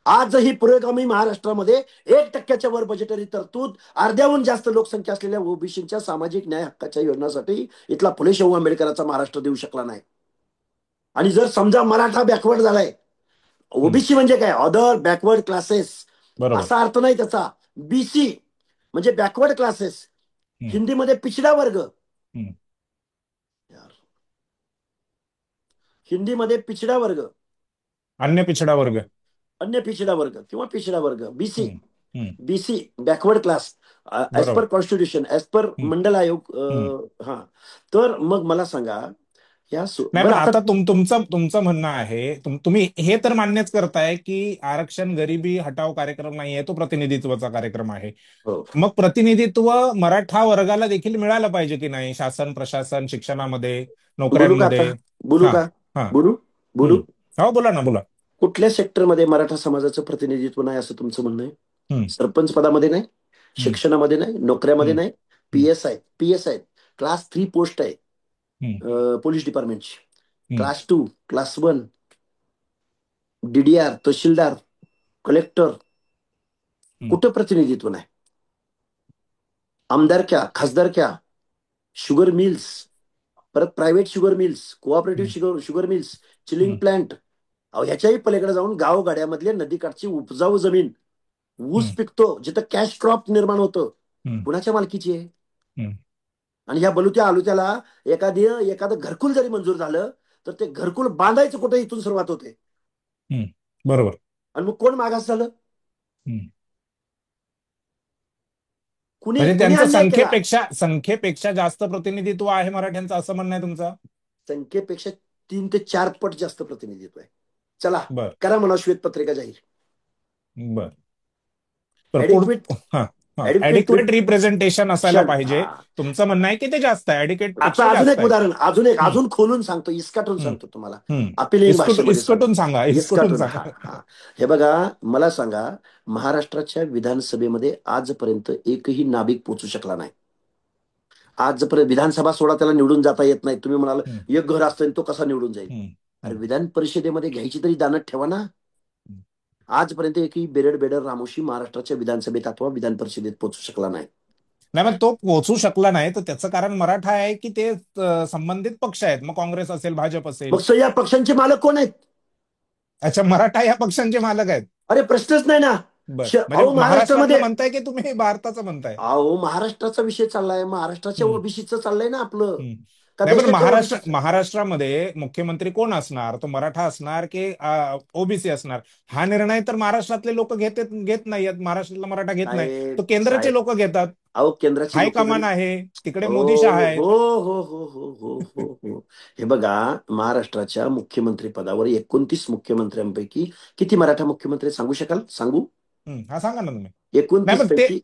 आजही पुरोगामी महाराष्ट्रामध्ये 1% वर बजेटरी तरतूद अर्ध्याहून जास्त लोकसंख्या असलेल्या ओबीसीच्या सामाजिक न्याय हक्काच्या योजनासाठी इथला फुले शाहू आंबेडकरांचा महाराष्ट्र देऊ शकला नाही. आणि जर समजा मराठा बॅकवर्ड झालाय, हम्म. ओबीसी म्हणजे काय? अदर बॅकवर्ड क्लासेस, बरोबर. असा अर्थ नाही त्याचा. BC म्हणजे बॅकवर्ड क्लासेस, हम्म. हिंदीमध्ये पिछडा वर्ग. हम्म. यार, हिंदीमध्ये पिछडा वर्ग, अन्य पिछडा वर्ग. अन्य पिछडा वर्ग किंवा पिछडा वर्ग, BC. Hmm. Hmm. BC backward class, as per बरोबर. कॉन्स्टिट्यूशन, ऍज पर हम्म. मंडल आयोग. हम्म. हा. तर मग मला सांगा, नाही, बरं पण आता. आता तुमचं तुमचं म्हणणं आहे, तुम्ही हे तर मान्यच करताय की आरक्षण गरिबी हटाव कार्यक्रम नाही आहे, तो प्रतिनिधित्वाचा कार्यक्रम आहे. हो. मग प्रतिनिधित्व मराठा वर्गाला देखील मिळालं पाहिजे की नाही, शासन, प्रशासन, शिक्षणामध्ये, बोलू का आता? नोकऱ्यांमध्ये? बोलू हा. का? हा. बोलू हम्म. बोलू हो, बोला ना, बोला. कुठल्या सेक्टरमध्ये मराठा समाजाचं प्रतिनिधित्व नाही असं तुमचं म्हणणं आहे? हम्म. सरपंच पदामध्ये नाही, हम्म. शिक्षणामध्ये नाही, नोकऱ्यामध्ये हम्म. नाही. हम्म. PS आहेत, क्लास 3 पोस्ट आहे हम्म. पोलीस डिपार्टमेंटची. हम्म. क्लास 2, क्लास 1, DDR, तहसीलदार, कलेक्टर, हम्म. कुठं प्रतिनिधित्व नाही? आमदारक्या, खासदारक्या, शुगर मिल्स, परत प्रायव्हेट शुगर मिल्स, कोऑपरेटिव्ह हम्म. शुगर मिल्स, चिलिंग हम्म. प्लांट. अहो ह्याच्याही पलीकडे जाऊन गावगाड्यामधल्या नदीकाठची उपजाऊ जमीन, ऊस हम्म. पिकतो, जिथं कॅश क्रॉप निर्माण होतं, हम्म. कुणाच्या मालकीची आहे? हम्म. आणि ह्या बलुत्या आलुत्याला एखादं घरकुल जरी मंजूर झालं, तर ते घरकुल बांधायचं कुठे, इथून सुरुवात होते. हम्म. बरोबर. आणि मग कोण मागास झालं? हम्म. कुणी म्हणजे कुणी त्यांचं अन्याय केला? संख्येपेक्षा जास्त प्रतिनिधित्व आहे मराठ्यांचं, असं म्हणणं आहे तुमचं? संख्येपेक्षा 3 ते 4 पट जास्त प्रतिनिधित्व आहे. चला, बर. करा म्हणा श्वेतपत्रिका जाहीर. बर. तर ऍडिक्विट हा. हा, ऍडिक्विट ऍडिक्वेट रिप्रेझेंटेशन असायला रिप्रेझेंटेशन. पाहिजे. तुमचं म्हणणं आहे की ते जास्त आहे, ऍडिक्वेट आता पेक्षा अजून जास्त एक आहे. उदाहरण, हम्म. अजून खोलून सांगतो, इसकाटून हम्म. सांगतो तुम्हाला. हम्म. अपिलिंग भाषेमध्ये इसकटून सांगतो. सांगा, इसकटून इसकाटून. हा सांगा. हा. हे बघा, मला सांगा, महाराष्ट्राच्या विधानसभेमध्ये आजपर्यंत एकही नाभिक पोचू शकला नाही. आजपर्यंत विधानसभा सोडा, त्याला निवडून जाता येत नाही. तुम्ही म्हणाल हम्म. एक घर असतं आणि तो कसा निवडून जाईल? हम्म. अरे हम्म. विधान परिषदेमध्ये घ्यायची तरी दानत ठेवा ना. आजपर्यंत एकही बेरड रामोशी महाराष्ट्राच्या विधानसभेत अथवा विधान परिषदेत पोहोचू शकला नाही. नाही, मग तो पोहोचू शकला नाही, तर त्याचं कारण मराठा आहे की ते संबंधित पक्ष आहेत, मग काँग्रेस असेल, भाजप असेल? मग या पक्षांचे मालक कोण आहेत? अच्छा, मराठा या पक्षांचे मालक आहेत. अरे प्रश्नच नाही ना. बर, म्हणजे अहो महाराष्ट्रातलं महाराष्ट्रामध्ये, म्हणताय की तुम्ही भारताचं म्हणताय? अहो महाराष्ट्राचा विषय चाललाय, महाराष्ट्राच्या हम्म. ओबीसीचं चाललंय ना आपलं. हम्म. का नाही, पण देशाच्या भविष्यासाठी? महाराष्ट्रामध्ये मुख्यमंत्री कोण असणार? तो मराठा असणार की ओबीसी असणार? हा निर्णय तर महाराष्ट्रातले लोक घेत नाहीयेत. महाराष्ट्रातला मराठा घेत नाही, साहेब तो केंद्राचे साहेब लोक घेतात. अहो केंद्राची लोक जरी हायकमान आहे, तिकडे हो मोदी शहा आहेत. हो हो हो हो हो हो हो हे बघा, महाराष्ट्राच्या मुख्यमंत्री पदावर 29 मुख्यमंत्र्यांपैकी किती मराठा मुख्यमंत्री सांगू शकाल? सांगू? हा, सांगा ना तुम्ही. नाही, 29 पण ते पैकी.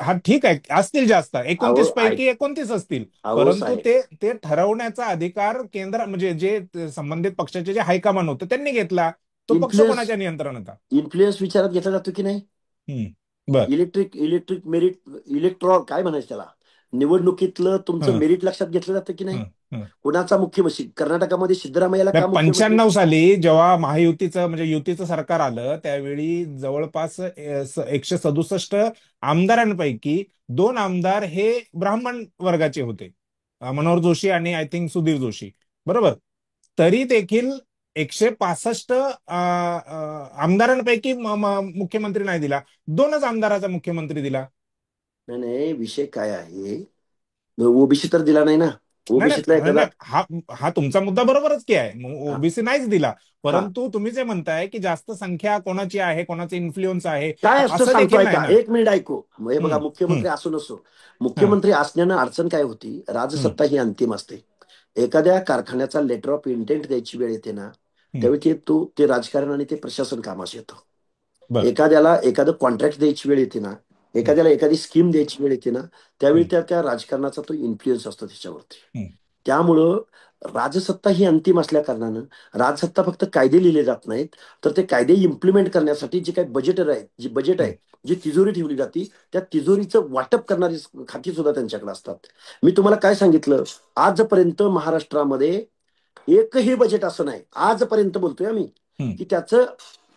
हा ठीक आहे, असतील जास्त, अहो 29 पैकी 29 असतील. अहो परंतु साहेब, ते ते ठरवण्याचा अधिकार केंद्र, म्हणजे जे संबंधित पक्षाचे जे हायकमान होते त्यांनी घेतला. तो पक्ष इन्फ्लुएन्स कोणाच्या नियंत्रणात होता? इन्फ्लुएन्स विचारात घेतला जातो की नाही? बर. इलेक्ट्रिक मेरिट, इलेक्ट्रॉल काय म्हणायचं त्याला, निवडणुकीतलं तुमचं हं, मेरिट लक्षात घेतलं जातं की नाही? हं, हं. कुणाचा मुख्यमंत्री कर्नाटकामध्ये सिद्धरामय्याला का मुख्यमंत्री? 95 साली जेव्हा महायुतीचं, म्हणजे युतीचं सरकार आलं, त्यावेळी जवळपास 167 आमदारांपैकी 2 आमदार हे ब्राह्मण वर्गाचे होते. मनोहर जोशी आणि आय थिंक सुधीर जोशी. बरोबर. तरी देखील 165 आमदारांपैकी मुख्यमंत्री नाही दिला. 2च आमदाराचा मुख्यमंत्री दिला. नाही नाही, विषय काय आहे, ओबीसी तर दिला नाही ना. नाही, ओबीसीतला नाही, एखादा नाही, हा हा तुमचा मुद्दा बरोबरच की आहे, हा ओबीसी नाहीच दिला. हा परंतु तुम्ही जे म्हणताय की जास्त संख्या कोणाची आहे, कोणाचे इन्फ्लुएन्स आहे, काय असतं असं सांगतो देखील नाही ऐका, ना. एक मिनिट ऐकू. मग हे बघा, हम्म. हम्म. मुख्यमंत्री असो नसो, हा. मुख्यमंत्री असण्यानं अडचण काय होती, हम्म. राजसत्ता ही अंतिम असते. एखाद्या कारखान्याचा लेटर ऑफ इंटेंट द्यायची वेळ येते ना, हम्म. त्यावेळी ते राजकारण आणि ते प्रशासन कामास येतं. बर. एखाद्याला एखादं कॉन्ट्रॅक्ट द्यायची वेळ येते ना, हम्म. एखाद्याला एखादी स्कीम द्यायची वेळ येते ना, त्यावेळी हम्म. त्या त्या राजकारणाचा तो इन्फ्लुएन्स असतो त्याच्यावरती. हम्म. त्यामुळं राजसत्ता ही अंतिम असल्या कारणानं राजसत्ता फक्त कायदे लिहिले जात नाहीत, तर ते कायदे इम्प्लिमेंट करण्यासाठी जे काही बजेटर आहे, जी बजेट आहे, हम्म. जी तिजोरी ठेवली जाते, त्या तिजोरीचं वाटप करणारी खाती सुद्धा त्यांच्याकडे असतात. मी तुम्हाला काय सांगितलं, आजपर्यंत महाराष्ट्रामध्ये एकही बजेट असं नाही, आजपर्यंत बोलतोय आम्ही, हम्म. की त्याचं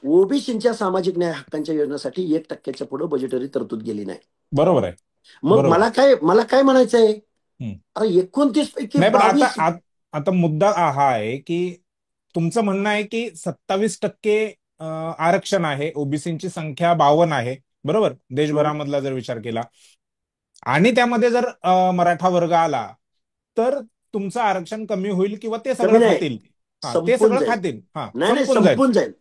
ओबीसीच्या सामाजिक न्याय हक्कांच्या योजनेसाठी 1% पुढे बजेटरी तरतूद गेली नाही. बरोबर आहे. मग बरोबर आहे. मला काय म्हणायचंय, हम्म. अरे 29 पैकी नाही, पण आता 22. आता मुद्दा हा आहे की तुमचं म्हणणं आहे की 27% आरक्षण आहे, ओबीसीची संख्या 52 आहे. बरोबर, हं, देशभरामधला जर विचार केला, आणि त्यामध्ये जर मराठा वर्ग आला, तर तुमचं आरक्षण कमी होईल किंवा ते कमी सगळं नाही, खातील. हा, ते संपून सगळं जाईल. खातील. हा, नाही नाही, संपून जाईल. संपून जाईल.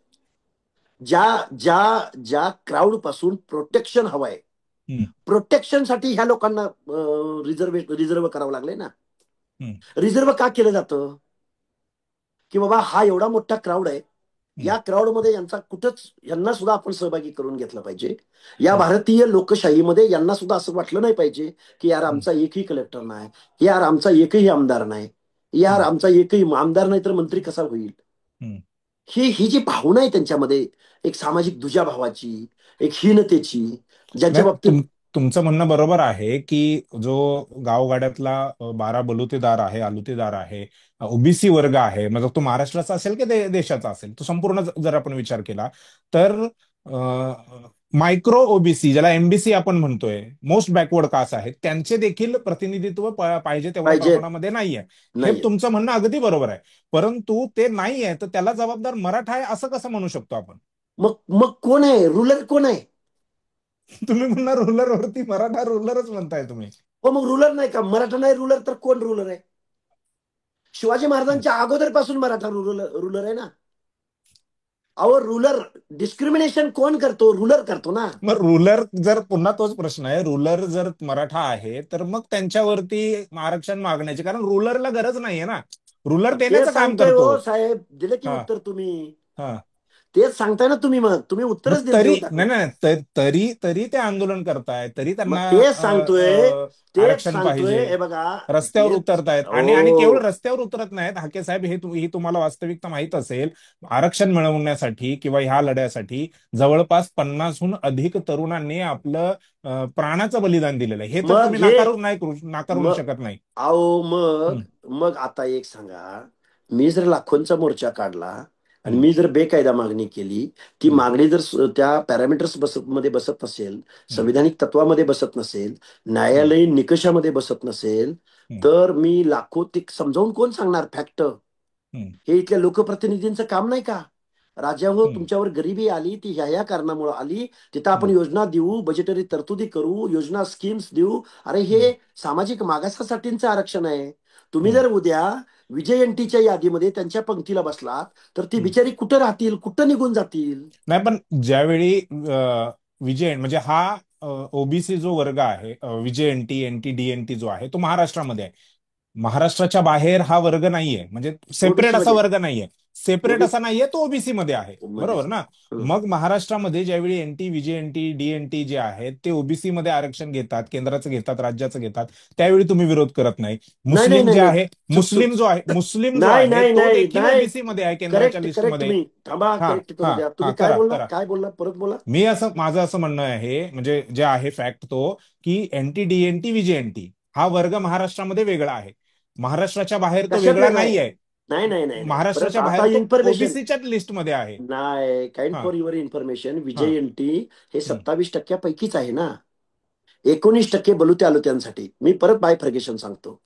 ज्या ज्या ज्या क्राऊड पासून प्रोटेक्शन हवंय, हम्म. प्रोटेक्शनसाठी ह्या लोकांना रिझर्व करावं लागलंय ना. हम्म. रिझर्व का केलं जातं, की बाबा हा एवढा मोठा क्राऊड आहे, हम्म. या क्राऊडमध्ये यांचा कुठंच, यांना सुद्धा आपण सहभागी करून घेतलं पाहिजे. या हम्म. भारतीय लोकशाहीमध्ये यांना सुद्धा असं वाटलं नाही पाहिजे की यार हम्म. आमचा एकही कलेक्टर नाही, यार आमचा एकही आमदार नाही, यार हम्म. आमचा एकही आमदार नाही तर मंत्री कसा होईल. हम्म. ही जी भावना आहे त्यांच्यामध्ये, एक सामाजिक दुजाभावाची, एक हीनतेची, ज्यांच्या नाही, बाबतीत तुमचं म्हणणं बरोबर आहे की जो गावगाड्यातला 12 बलुतेदार आहे, आलुतेदार आहे, ओबीसी वर्ग आहे, म्हणजे तो महाराष्ट्राचा असेल की देशाचा असेल, तो संपूर्ण जर आपण विचार केला, तर मायक्रो ओबीसी, ज्याला एमबीसी आपण म्हणतोय, मोस्ट बॅकवर्ड कास्ट आहे, त्यांचे देखील प्रतिनिधित्व पाहिजे तेवढ्या पाहिजे प्रमाणामध्ये नाहीये. हे नाहीये. तुमचं म्हणणं अगदी बरोबर आहे. परंतु ते नाहीये, तर त्याला जबाबदार मराठा आहे असं कसं म्हणू शकतो आपण? मग मग कोण आहे रूलर, कोण आहे? तुम्ही म्हणणार रुलरवरती मराठा रुलरच म्हणताय तुम्ही. हो, मग रूलर नाही का? मराठा नाही रूलर तर कोण रूलर आहे? शिवाजी महाराजांच्या अगोदरपासून मराठा रूलर रूलर आहे ना. अहो रूलर, डिस्क्रिमिनेशन कोण करतो? रूलर करतो ना. मग रुलर जर, पुन्हा तोच प्रश्न आहे, रुलर जर मराठा आहे तर मग त्यांच्यावरती आरक्षण मागण्याची, कारण रुलरला गरज नाहीये ना, रुलर मग तेच देण्याचं काम सांगतोय करतो. हो साहेब, दिलं की हा. उत्तर तुम्ही. हा. तेच सांगताय ना तुम्ही, मग तुम्ही मग उत्तरच तरी देऊन टाकलं. नाही, नाही, तरी तरी ते आंदोलन करतायत, तरी मग त्यांना तेच सांगतोय, तेच आरक्षण सांगतोय, पाहिजे, हे बघा. रस्त्यावर तेच उतरतायत. आणि केवळ हो. रस्त्यावर उतरत नाहीत हाके साहेब, ही तुम्हाला वास्तविकता माहित असेल. आरक्षण मिळवण्यासाठी किंवा ह्या लढ्यासाठी जवळपास 50हून अधिक तरुणांनी आपलं प्राणाचं बलिदान दिलेलं आहे. हे तर मग तुम्ही हे नाकारू मग शकत नाही. अहो मग हम्म. मग आता एक सांगा, मी जर लाखोंचा मोर्चा काढला आणि हम्म. मी जर बेकायदा मागणी केली, ती हम्म. मागणी जर त्या पॅरामीटर्स मध्ये बसत नसेल, हम्म. संविधानिक तत्वामध्ये बसत नसेल, हम्म. न्यायालयीन निकषामध्ये बसत नसेल, हम्म. तर मी लाखो ते समजावून कोण सांगणार फॅक्ट? हम्म. हे इथल्या लोकप्रतिनिधींचं काम नाही का? राजाहो हम्म, तुमच्यावर गरिबी आली ती ह्या ह्या कारणामुळे आली, तिथं आपण हम्म, योजना देऊ, बजेटरी तरतुदी करू, योजना स्कीम्स देऊ. अरे हम्म, हे सामाजिक मागासासाठींचं आरक्षण आहे. तुम्ही हम्म. जर उद्या विजय एनटीच्या यादीमध्ये त्यांच्या पंक्तीला बसलात तर ती हम्म. बिचारी कुठं राहतील, कुठं निघून जातील? नाही पण ज्यावेळी विजय म्हणजे हा ओबीसी जो वर्ग आहे, विजय एनटी एनटी डीएनटी जो आहे तो महाराष्ट्रामध्ये आहे. महाराष्ट्राच्या बाहेर हा वर्ग नाहीये, म्हणजे सेपरेट ओबीसी असा मध्ये वर्ग नाहीये. सेपरेट असा ओबीसी नाहीये, तो ओबीसी मध्ये आहे. बरोबर मध्येच ना? हं. मग महाराष्ट्रामध्ये ज्यावेळी एनटी विजय एनटी डीएनटी जे आहेत ते ओबीसी मध्ये आरक्षण घेतात, केंद्राचं घेतात, राज्याचं घेतात, त्यावेळी तुम्ही विरोध करत नाही. नाही नाही मुस्लिम नाही जे नाही आहे, चुक चुक मुस्लिम जो नाही आहे नाही तो नाही देखील नाही ओबीसी मध्ये आहे केंद्राच्या करेक्ट करेक्ट लिस्टमध्ये. मी थांबा, हा, करेक्ट करू हा, द्या. हा, तुम्ही काय करा बोलला, करा. काय बोलला, परत बोला. माझं असं म्हणणं आहे, म्हणजे जे आहे फॅक्ट तो, की एनटी डीएनटी विजय एनटी हा वर्ग महाराष्ट्रामध्ये वेगळा आहे. महाराष्ट्राच्या बाहेर तो कशात वेगळा वेगळा आहे? नाही आहे. नाही नाही नाही नाही परत महाराष्ट्राच्या आता बाहेर तो इन्फॉर्मेशन ओबीसीच्याच लिस्टमध्ये आहे. नाही. काइंड हा, फॉर युअर इन्फॉर्मेशन, हा. विजय एनटी हे हम्म, 27% आहे ना. 19% बलुते आलुत्यांसाठी. मी परत बायफर्गेशन सांगतो,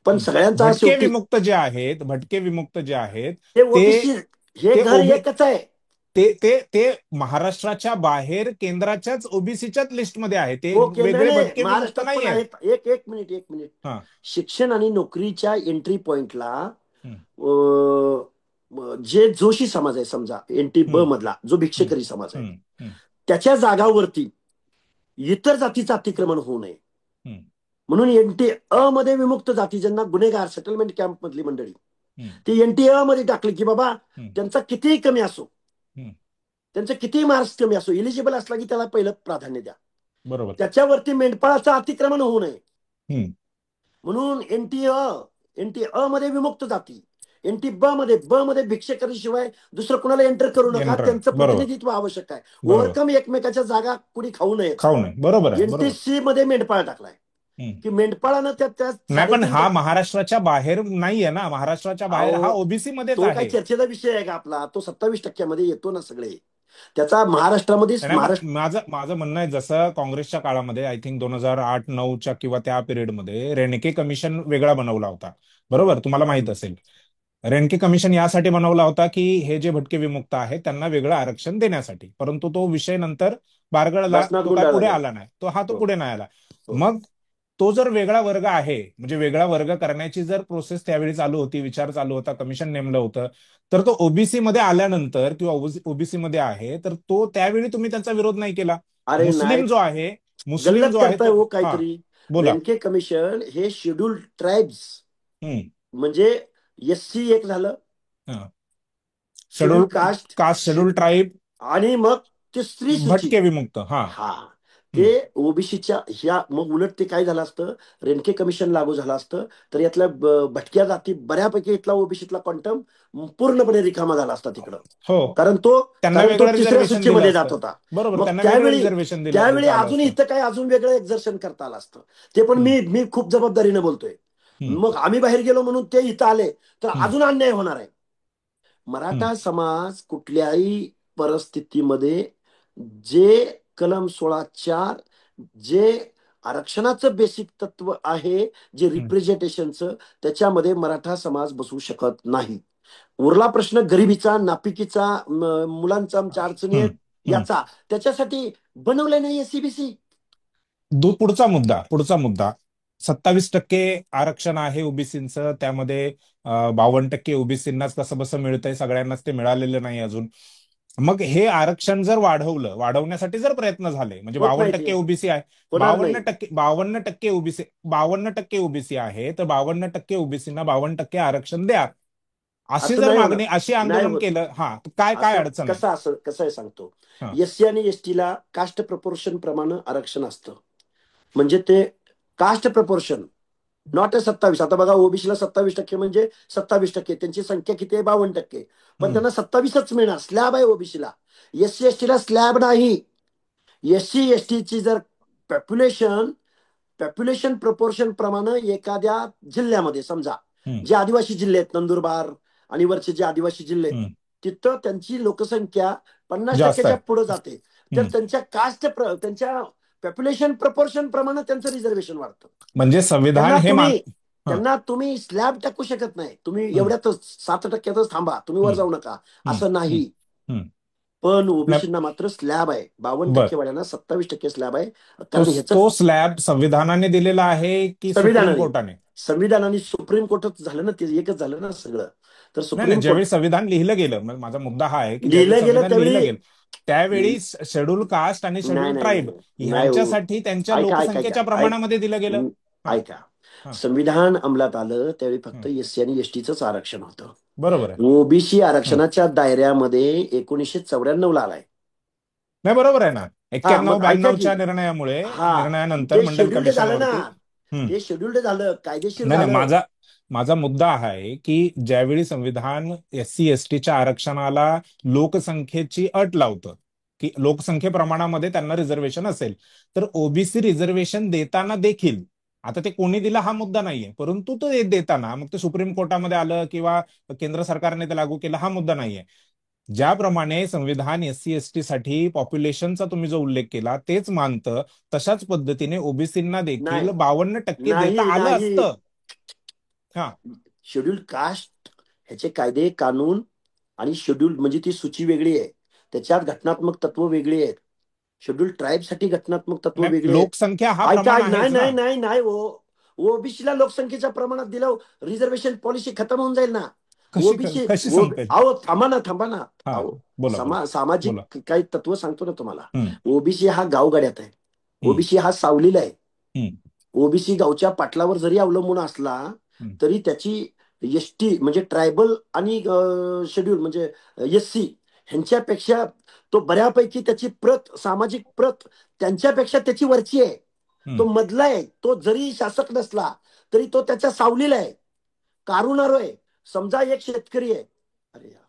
पण हम्म. सगळ्यांचा भटके शेवटी विमुक्त जे आहेत, भटके विमुक्त जे आहेत, ते ते ओबीसी, हे ते घर ओबी एकच आहे. ते महाराष्ट्राच्या बाहेर केंद्राच्याच ओबीसीच्याच लिस्टमध्ये आहे. ते ओके, नाही वेगळे नाही भटके विमुक्त महाराष्ट्रात नाही पण आहेत. आहेत. एक एक मिनिट, एक मिनिट. हा. शिक्षण आणि नोकरीच्या एंट्री पॉइंटला हम्म, जे जोशी समाज आहे समजा, एनटी ब हम्म, मधला जो हम्म, भिक्षेकरी समाज आहे, हम्म, हम्म, त्याच्या जागावरती इतर जातीचं अतिक्रमण होऊ नये हम्म, म्हणून एनटी अ मध्ये विमुक्त जाती, ज्यांना गुन्हेगार सेटलमेंट कॅम्प मधली मंडळी, हम्म, ती एनटी अ मध्ये टाकली की बाबा हम्म, त्यांचा कितीही कमी असो, हम्म. त्यांचे कितीही मार्क्स कमी असो, इलिजिबल असला की त्याला पहिलं प्राधान्य द्या. बरोबर. त्याच्यावरती मेंढपाळाचं अतिक्रमण होऊ नये हम्म. म्हणून एनटी अ मध्ये विमुक्त जाती, एनटी ब मध्ये भिक्षेकरी शिवाय दुसरं कुणाला एंटर करू नका, एंटर. त्यांचं बरोबर. प्रतिनिधित्व आवश्यक आहे. बरोबर. ओव्हरकम एकमेकाच्या जागा कुणी खाऊ नयेत. खाऊ नये. बरोबर आहे. एनटी बरोबर. सी मध्ये मेंढपाळ टाकलाय हम्म. की मेंढपाळानं त्या त्या नाही पण जागेतील, हा महाराष्ट्राच्या बाहेर नाहीये ना, महाराष्ट्राच्या बाहेर हा अहो ओबीसी मध्येच तो काय आहे. चर्चेचा विषय आहे का आपला? तो 27% येतो ना सगळे. त्याचा महाराष्ट्रामध्येच नाही पण माझं म्हणणं आहे, जसं काँग्रेसच्या काळामध्ये आय थिंक 2008-9च्या किंवा त्या पिरियडमध्ये रेणके कमिशन वेगळा बनवला होता. बरोबर, तुम्हाला माहित असेल. रेणके कमिशन यासाठी बनवला होता की हे जे भटके विमुक्त आहेत त्यांना वेगळं आरक्षण देण्यासाठी, परंतु तो विषय नंतर बारगळला, बसनात तो काय गुंडाळला पुढे गेला. आला नाही, तो हो पुढे नाही आला. हो मग तो जर वेगळा वर्ग आहे, म्हणजे वेगळा वर्ग करण्याची जर प्रोसेस त्यावेळी चालू होती, विचार चालू होता, कमिशन नेमलं होतं, तर तो ओबीसी मध्ये आल्यानंतर किंवा ओबीसी मध्ये आहे तर तो त्यावेळी तुम्ही त्याचा विरोध नाही केला. अरे नाही, मुस्लिम जो आहे, मुस्लिम गल्लत जो आहे करताय तो. हो हा, काहीतरी. बोला. रेणके कमिशन हे शेड्यूल ट्राईब्स हम्म. म्हणजे एससी एक झालं, schedule schedule caste, caste, schedule tribe, आणि मग ते स्त्री सूची. भटके विमुक्त. हा. हा, ते हम्म, ओबीसीच्या ह्या, मग उलट ते काय झालं असतं, रेणके कमिशन लागू झालं असतं तर यातल्या भटक्या जाती बऱ्यापैकी इथला ओबीसीतला क्वांटम पूर्णपणे रिकामा झाला असता तिकडं. हो. कारण तो त्यांना कारण तो वेगळं तिसऱ्या रिझर्वेशन दिलं सूचीमध्ये जात असतं. होता. बरोबर, मग त्यांना वेगळं त्यावेळी रिझर्वेशन त्यावेळी देता आलं अजून असतं. इथं काय अजून वेगळं एक्झर्शन करता आलं असतं. ते पण हम्म, मी खूप जबाबदारीने बोलतोय. हम्म, मग आम्ही बाहेर गेलो म्हणून ते इथं आले तर हम्म, अजून अन्याय होणार आहे. हम्म, मराठा समाज कुठल्याही परिस्थितीमध्ये जे कलम 16(4) जे आरक्षणाचं बेसिक तत्व आहे, जे हम्म, रिप्रेझेंटेशनचं, त्याच्यामध्ये मराठा समाज बसू शकत नाही. उरला प्रश्न गरिबीचा, नापिकीचा, मुलांचा आमच्या अडचणी हम्म, आहेत हम्म. याचा, त्याच्यासाठी बनवले नाही सीबीसी. पुढचा मुद्दा 27% आरक्षण आहे ओबीसीचं, त्यामध्ये 52% ओबीसींनाच कसं बसं मिळतंय, सगळ्यांनाच ते मिळालेलं नाही अजून. मग हे आरक्षण जर वाढवण्यासाठी जर प्रयत्न झाले, म्हणजे होत बावन्न नाही, ते टक्के ओबीसी आहे, होणार नाही. 52% आहे, तर 52% ओबीसींना 52% आरक्षण द्या, अशी असं जर नाही होणार, मागणी, अशी नाही आंदोलन होत. केलं, हा, तर काय काय असं अडचण आहे? कसं, असं कसं आहे सांगतो. हा. एससी आणि एसटीला कास्ट प्रपोर्शन प्रमाणे आरक्षण असतं. म्हणजे ते कास्ट प्रपोर्शन, नॉट ए 27. आता बघा ओबीसीला 27% म्हणजे 27%, त्यांची संख्या किती आहे? 52%. पण हम्म, त्यांना 27च मिळणार, स्लॅब आहे ओबीसीला. एससी एसटीला स्लॅब नाही. एससी एसटीची जर पॉप्युलेशन पॉप्युलेशन प्रपोर्शन प्रमाणे एखाद्या जिल्ह्यामध्ये समजा, हम्म, जे आदिवासी जिल्हे आहेत, नंदुरबार आणि वरचे जे आदिवासी जिल्हे आहेत, हम्म. तिथं त्यांची लोकसंख्या पन्नास जास्त आहे. टक्क्याच्या पुढे जाते, तर हम्म. त्यांच्या पॉप्युलेशन प्रपोर्शन प्रमाणे त्यांचं रिझर्वेशन वाढतं. म्हणजे संविधान त्यांना हे तुम्ही हा. त्यांना तुम्ही स्लॅब टाकू शकत नाही. तुम्ही हम्म, एवढ्यातच 7%तच थांबा, तुम्ही वर हम्म, जाऊ नका, हम्म, असं हम्म, नाही. हम्म. पण नाही. ओबीसींना मात्र स्लॅब आहे, 52% बर. वाल्यांना 27% स्लॅब आहे. तो कारण ह्याचं तो स्लॅब संविधानाने दिलेला आहे की सुप्रीम संविधानाने कोर्टाने? संविधानाने सुप्रीम कोर्टात झालं ना, ते एकच झालं ना सगळं. तर नाही नाही, सुप्रीम कोर्ट ज्यावेळी संविधान लिहिलं गेलं, मग माझा मुद्दा हा आहे की ज्यावेळी लिहिलं गेलं संविधान लिहिलं त्यावेळी. गेलं त्यावेळी शेड्यूल कास्ट आणि नाही शेड्यूल नाही नाही ट्राईब नाही नाही हो. ह्यांच्यासाठी त्यांच्या ऐका ऐका ऐका लोकसंख्येच्या प्रमाणामध्ये दिलं गेलं. हा. ऐका. हा. संविधान अंमलात आलं त्यावेळी फक्त हम्म. एससी आणि एसटीचंच आरक्षण होतं. बरोबर आहे. ओबीसी हम्म. आरक्षणाच्या दायऱ्यामध्ये 1994 ला आलाय. नाही, बरोबर आहे ना. हा 91 मग ऐका की. 92च्या निर्णयामुळे, हा निर्णयानंतर ते मंडल शेड्युल्ड झालं ना, कमिशनवरती. हम्म. ते शेड्युल्ड झालं, कायदेशीर नाही नाही, झालं. माझा माझा मुद्दा हा आहे की ज्यावेळी संविधान एससी एसटीच्या आरक्षणाला लोकसंख्येची अट लावतं की लोकसंख्येप्रमाणामध्ये त्यांना रिझर्वेशन असेल, तर ओबीसी रिझर्वेशन देताना देखील, आता ते कोणी दिला हा मुद्दा नाहीये, परंतु तो देताना मग ते सुप्रीम कोर्टामध्ये आलं किंवा केंद्र सरकारने ते लागू केलं हा मुद्दा नाहीये. ज्याप्रमाणे संविधान एससी एसटी साठी पॉप्युलेशनचा तुम्ही जो उल्लेख केला तेच मानतं, तशाच पद्धतीने ओबीसींना देखील नाही 52% देता नाही आलं नाही. असतं. हा. शेड्युल्ड कास्ट ह्याचे कायदे कानून आणि शेड्यूल म्हणजे ती सूची वेगळी आहे, त्याच्यात घटनात्मक तत्व वेगळी आहेत. शेड्यूल ट्राईब साठी घटनात्मक तत्व नाही, वेगळे आहेत. लोकसंख्या हा ऐका प्रमाण नाही आहेच ना. नाही नाही नाही हो. ओबीसीला लोकसंख्येच्या प्रमाणात दिलं, रिझर्वेशन पॉलिसी खतम होऊन जाईल ना. कशी ओबीसी कशी संपेल? अहो थांबा ना थांबा ना. हा. अहो बोला बोला बोला. सामाजिक काही तत्व सांगतो ना तुम्हाला. हम्म. ओबीसी हा गावगाड्यात आहे, हम्म. ओबीसी हा सावलीला आहे. हम्म. ओबीसी गावच्या पाटलावर जरी अवलंबून असला हम्म. तरी त्याची एसटी म्हणजे ट्रायबल आणि शेड्यूल म्हणजे एससी ह्यांच्यापेक्षा तो बऱ्यापैकी त्याची प्रत, सामाजिक प्रत त्यांच्यापेक्षा त्याची वरची आहे. तो हम्म. मधला आहे, तो जरी शासक नसला तरी तो त्याच्या सावलीला आहे, कारुणारो आहे. समजा एक शेतकरी आहे, अरे यार,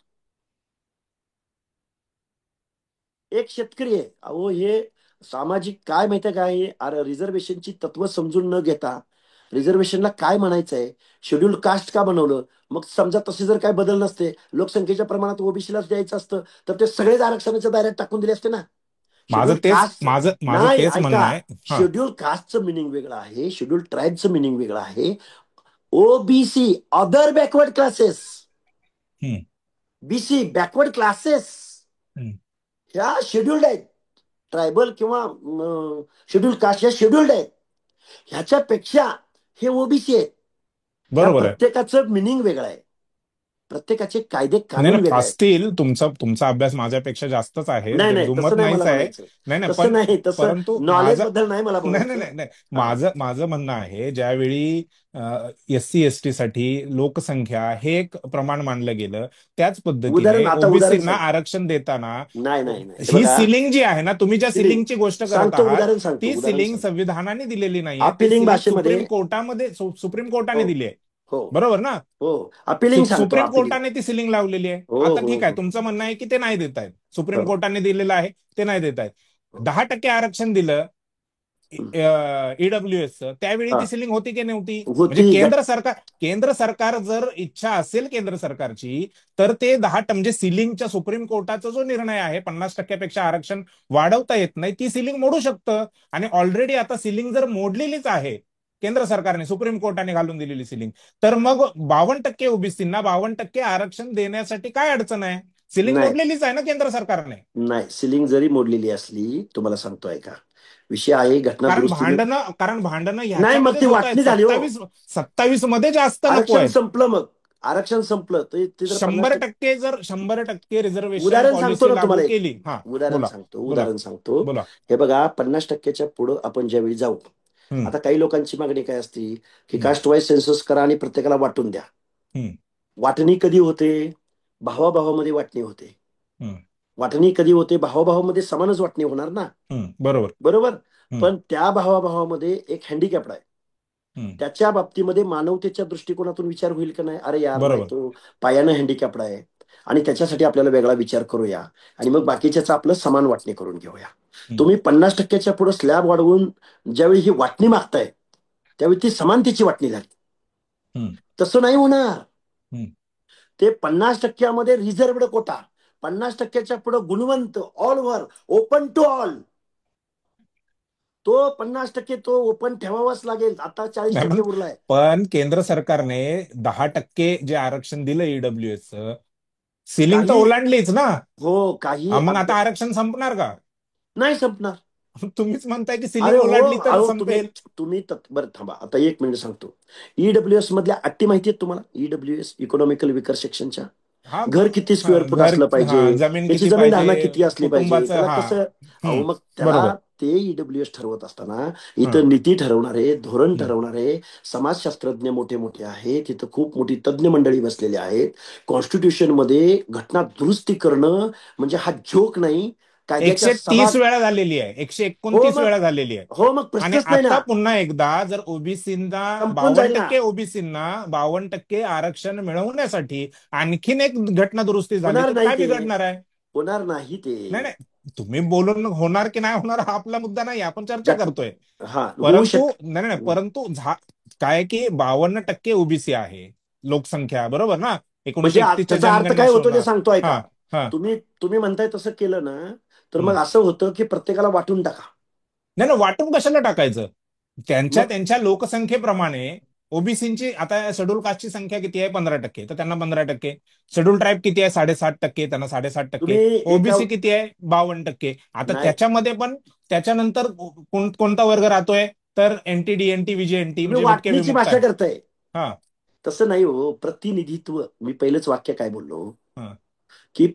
एक शेतकरी आहे. अहो हे सामाजिक काय माहितीये काय, अरे रिझर्वेशनची तत्व समजून न घेता रिझर्वेशनला काय म्हणायचंय, शेड्यूल कास्ट का बनवलं. मग समजा तसे जर काय बदल नसते, लोकसंख्येच्या प्रमाणात ओबीसीलाच द्यायचं असतं, तर ते सगळेच आरक्षणाच्या दायऱ्यात टाकून दिले असते ना. माझं शेड्यूल तेच कास्ट माझं माझं नाही तेच म्हणणं ऐका. आहे. हा. शेड्यूल कास्टचं मिनिंग वेगळं आहे, शेड्यूल ट्राईबचं मिनिंग वेगळं आहे. ओबीसी अदर बॅकवर्ड क्लासेस, हम्म. बीसी बॅकवर्ड क्लासेस हम्म. ह्या शेड्युल्ड आहेत. ट्रायबल किंवा शेड्यूल कास्ट या शेड्युल्ड आहेत. ह्याच्यापेक्षा हे ओबीसी आहेत. ह्या बरोबर आहे. प्रत्येकाचं मिनिंग वेगळं आहे, प्रत्येकाचे कायदे नाही कानून नाही, वेगळे आहेत. असतील. तुमचा अभ्यास माझ्यापेक्षा जास्तच आहे, नाही ते नाही तसं दुमत नाही नाहीच मला आहे. म्हणायचं. नाही नाही, तसं नाही, तसं परंतु नॉलेज माझं बद्दल नाही मला नाही नाही बोलायचं. नाही नाही, हा माझं म्हणणं आहे, ज्यावेळी एससी एसटी साठी लोकसंख्या हे एक प्रमाण मानलं गेलं, त्याच उदाहरण, पद्धतीने आता उदाहरण ओबीसींना सांगतो. आरक्षण देताना नाही नाही नाही, हे ही बघा. सिलिंग जी आहे ना, तुम्ही ज्या सिलिंग सिलिंगची गोष्ट करत सांगतो, आहात, उदाहरण सांगतो, ती उदाहरण सिलिंग सांगतो. संविधानाने दिलेली नाहीये, ती अपिलिंग सिलिंग भाषेमध्ये. सुप्रीम हो कोर्टाने दिली आहे. हो बरोबर ना? हो. अपिलिंग सांगतो, सुप्रीम अपिलिंग. कोर्टाने ती सिलिंग लावलेली आहे. हो आता हो ठीक आहे, हो तुमचं म्हणणं आहे की ते नाही देत आहेत, सुप्रीम हो कोर्टाने दिलेलं आहे, ते नाही देत आहेत. हो. 10% आरक्षण दिलं हं. ईडब्ल्यूएसचं, त्यावेळी हा. ती सिलिंग होती की नव्हती? म्हणजे होती केंद्र सरकार जर इच्छा असेल केंद्र सरकारची, तर ते म्हणजे सिलिंगच्या सुप्रीम कोर्टाचा जो निर्णय आहे, 50%पेक्षा आरक्षण वाढवता येत नाही, ती सिलिंग मोडू शकतं. आणि ऑलरेडी आता सिलिंग जर मोडलेलीच आहे केंद्र सरकारने, सुप्रीम कोर्टाने घालून दिलेली सिलिंग, तर मग 52% ओबीसींना 52% आरक्षण देण्यासाठी काय अडचण आहे? सिलिंग नाही मोडलेलीच आहे ना केंद्र सरकारने. नाही. सिलिंग जरी मोडलेली असली, तुम्हाला सांगतोय का, विषय आहे घटना दुरुस्ती. कारण भांडणं नाही मग ती ह्याच्यामध्येच होत आहेत. वाटणी झाली हो. 27 मध्ये जास्त नको आरक्षण आहेत. संपलं, मग आरक्षण संपलं तर ते जर 100% जर 100% रिझर्वेशन उदाहरण सांगतो पॉलिसी ना लागू तुम्हाला एक. केली. हा. उदाहरण बोला सांगतो, बोला उदाहरण सांगतो. बोला. हे बघा, 50%च्या पुढं आपण ज्यावेळी जाऊ. हम्म. आता काही लोकांची मागणी काय असती की हम्म. कास्ट वाईज सेन्सस करा आणि प्रत्येकाला वाटून द्या. हम्म. वाटणी कधी होते? भावाभावामध्ये वाटणी होते. हम्म. वाटणी कधी होते? भावाभावामध्ये समानच वाटणी होणार ना. बरोबर. बरोबर. हम्म. पण त्या भावाभावामध्ये एक हँडिकॅप्ड आहे, हम्म. त्याच्या बाबतीमध्ये मानवतेच्या दृष्टिकोनातून विचार होईल का नाही, अरे यार नाही, बरोबर. तो पायानं हँडिकॅप्ड आहे आणि त्याच्यासाठी आपल्याला वेगळा विचार करूया आणि मग बाकीच्याच आपलं समान वाटणी करून घेऊया. हम्म. तुम्ही 50%च्या पुढे स्लॅब वाढवून ज्यावेळी ही वाटणी मागताय, त्यावेळी ती समानतेची वाटणी झाली. हम्म. तसं नाही होणार. हम्म. ते 50%मध्ये रिझर्वड कोटा, 50%च्या पुढे गुणवंत, all over, open to all. तो 50% तो ओपन ठेवावाच लागेल. आता चाळीस नाही टक्के उरलाय. पण केंद्र सरकारने 10% जे आरक्षण दिलं ईडब्ल्यूएसचं, सिलिंग तर काही ओलांडलीच ना. हो, काही मग आता आरक्षण संपणार का? नाही संपणार. तुम्हीच म्हणताय की अरे सिलिंग हो, ओलांडली तर अहो तुम्ही संपेल. तुम्ही बरं थांबा, आता 1 मिनिट सांगतो. ईडब्ल्यूएस मधल्या अटी माहिती आहेत तुम्हाला? ईडब्ल्यूएस, इकॉनॉमिकल विकर सेक्शनच्या. हा घर किती हा, स्क्वेअर फूट घर, असलं हा पाहिजे, जमीन त्याची किती जमीन पाहिजे, राहणं किती असली पाहिजे, कुटुंबाचं, त्याला हा. कसं. अहो मग बरोबर. त्याला ते ईडब्ल्यूएस ठरवत असताना हा. इथं नीती ठरवणारे, धोरण हम्म. ठरवणारे समाजशास्त्रज्ञ मोठे मोठे आहेत, तिथं खूप मोठी तज्ज्ञ मंडळी बसलेली आहेत. कॉन्स्टिट्यूशन मध्ये घटना दुरुस्ती करणं म्हणजे हा जोक नाही. कायद्याच्या 130 सभा. वेळा झालेली आहे, हो 129 मग वेळा झालेली आहे. हो मग आणि प्रश्नच नाही आता ना. पुन्हा एकदा जर ओबीसींना संपून बावन्न जाईल ना. टक्के ओबीसींना 52% आरक्षण मिळवण्यासाठी आणखीन एक घटना दुरुस्ती झाली होणार तर नाही काय ते. बिघडणार आहे? होणार नाही ते. नाही नाही, तुम्ही बोलून होणार की नाही होणार हा आपला मुद्दा नाही, आपण चर्चा घट करतोय. हा होऊ परंतु शक नाही नाही, परंतु काय की 52% ओबीसी आहे लोकसंख्या, बरोबर ना? म्हणजे 1931च्या त्याचा अर्थ काय होतो ते जनगणनेनुसार. सांगतो हा ऐका. हा. तुम्ही तुम्ही म्हणताय तसं केलं ना, तर मग हम्म. असं होतं की प्रत्येकाला वाटून टाका. नाही ना, वाटून कशाला टाकायचं? त्यांच्या मग त्यांच्या लोकसंख्येप्रमाणे ओबीसीची आता शेड्यूल कास्टची संख्या किती आहे? 15%, तर त्यांना 15%. शेड्यूल ट्राईब किती आहे? 7.5%, त्यांना 7.5%. तुम्ही एका ओबीसी किती आहे? 52%. आता नाही, त्याच्यामध्ये पण त्याच्यानंतर कोणता वर्ग राहतोय? तर एनटी, डीएनटी, व्हीजेएनटी तुम्ही म्हणजे भटके वाटणीची विमुक्त भाषा आहे. करताय. हा तसं नाही हो. प्रतिनिधित्व, मी पहिलंच वाक्य काय बोललो, हा. की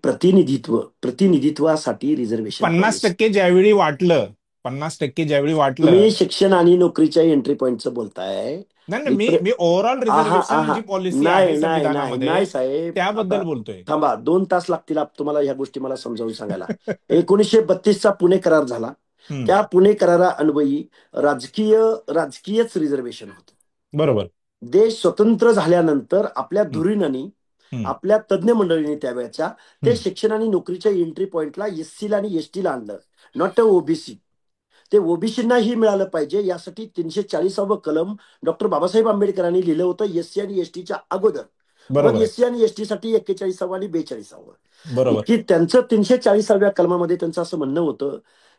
प्रतिनिधित्वासाठी रिझर्वेशन पन्नास पाहिजे. टक्के ज्यावेळी वाटलं 50% ज्यावेळी वाटलं. तुम्ही शिक्षण आणि नोकरीच्या एंट्री पॉईंटचं बोलताय. नाही नाही, मी रिप्रे मी ओव्हरऑल आहा रिझर्वेशन आहा जी पॉलिसी आहे नाही नाही नाही संविधानामध्ये नाही साहेब, आता त्याबद्दल बोलतोय. थांबा. 2 तास लागतील तुम्हाला ह्या गोष्टी मला समजावून सांगायला. 1932चा पुणे करार झाला. हम्म. त्या पुणे करारा अन्वयी राजकीय राजकीयच रिझर्वेशन होतं. बरोबर. देश स्वतंत्र झाल्यानंतर आपल्या हम्म. धुरीणांनी, हम्म. आपल्या तज्ज्ञ मंडळींनी त्यावेळेच्या ते हम्म. शिक्षण आणि नोकरीच्या एंट्री पॉईंटला एससीला आणि एसटीला आणलं. Not a OBC. ते ओबीसींनाही मिळालं पाहिजे यासाठी 340व कलम डॉक्टर बाबासाहेब आंबेडकरांनी लिहिलं होतं एससी आणि एसटीच्या अगोदर. मग बरोबर आहे. एससी आणि एसटी साठी 41वा आणि 42वा. बरोबर. की त्यांचं 340व्या कलमामध्ये त्यांचं असं म्हणणं होतं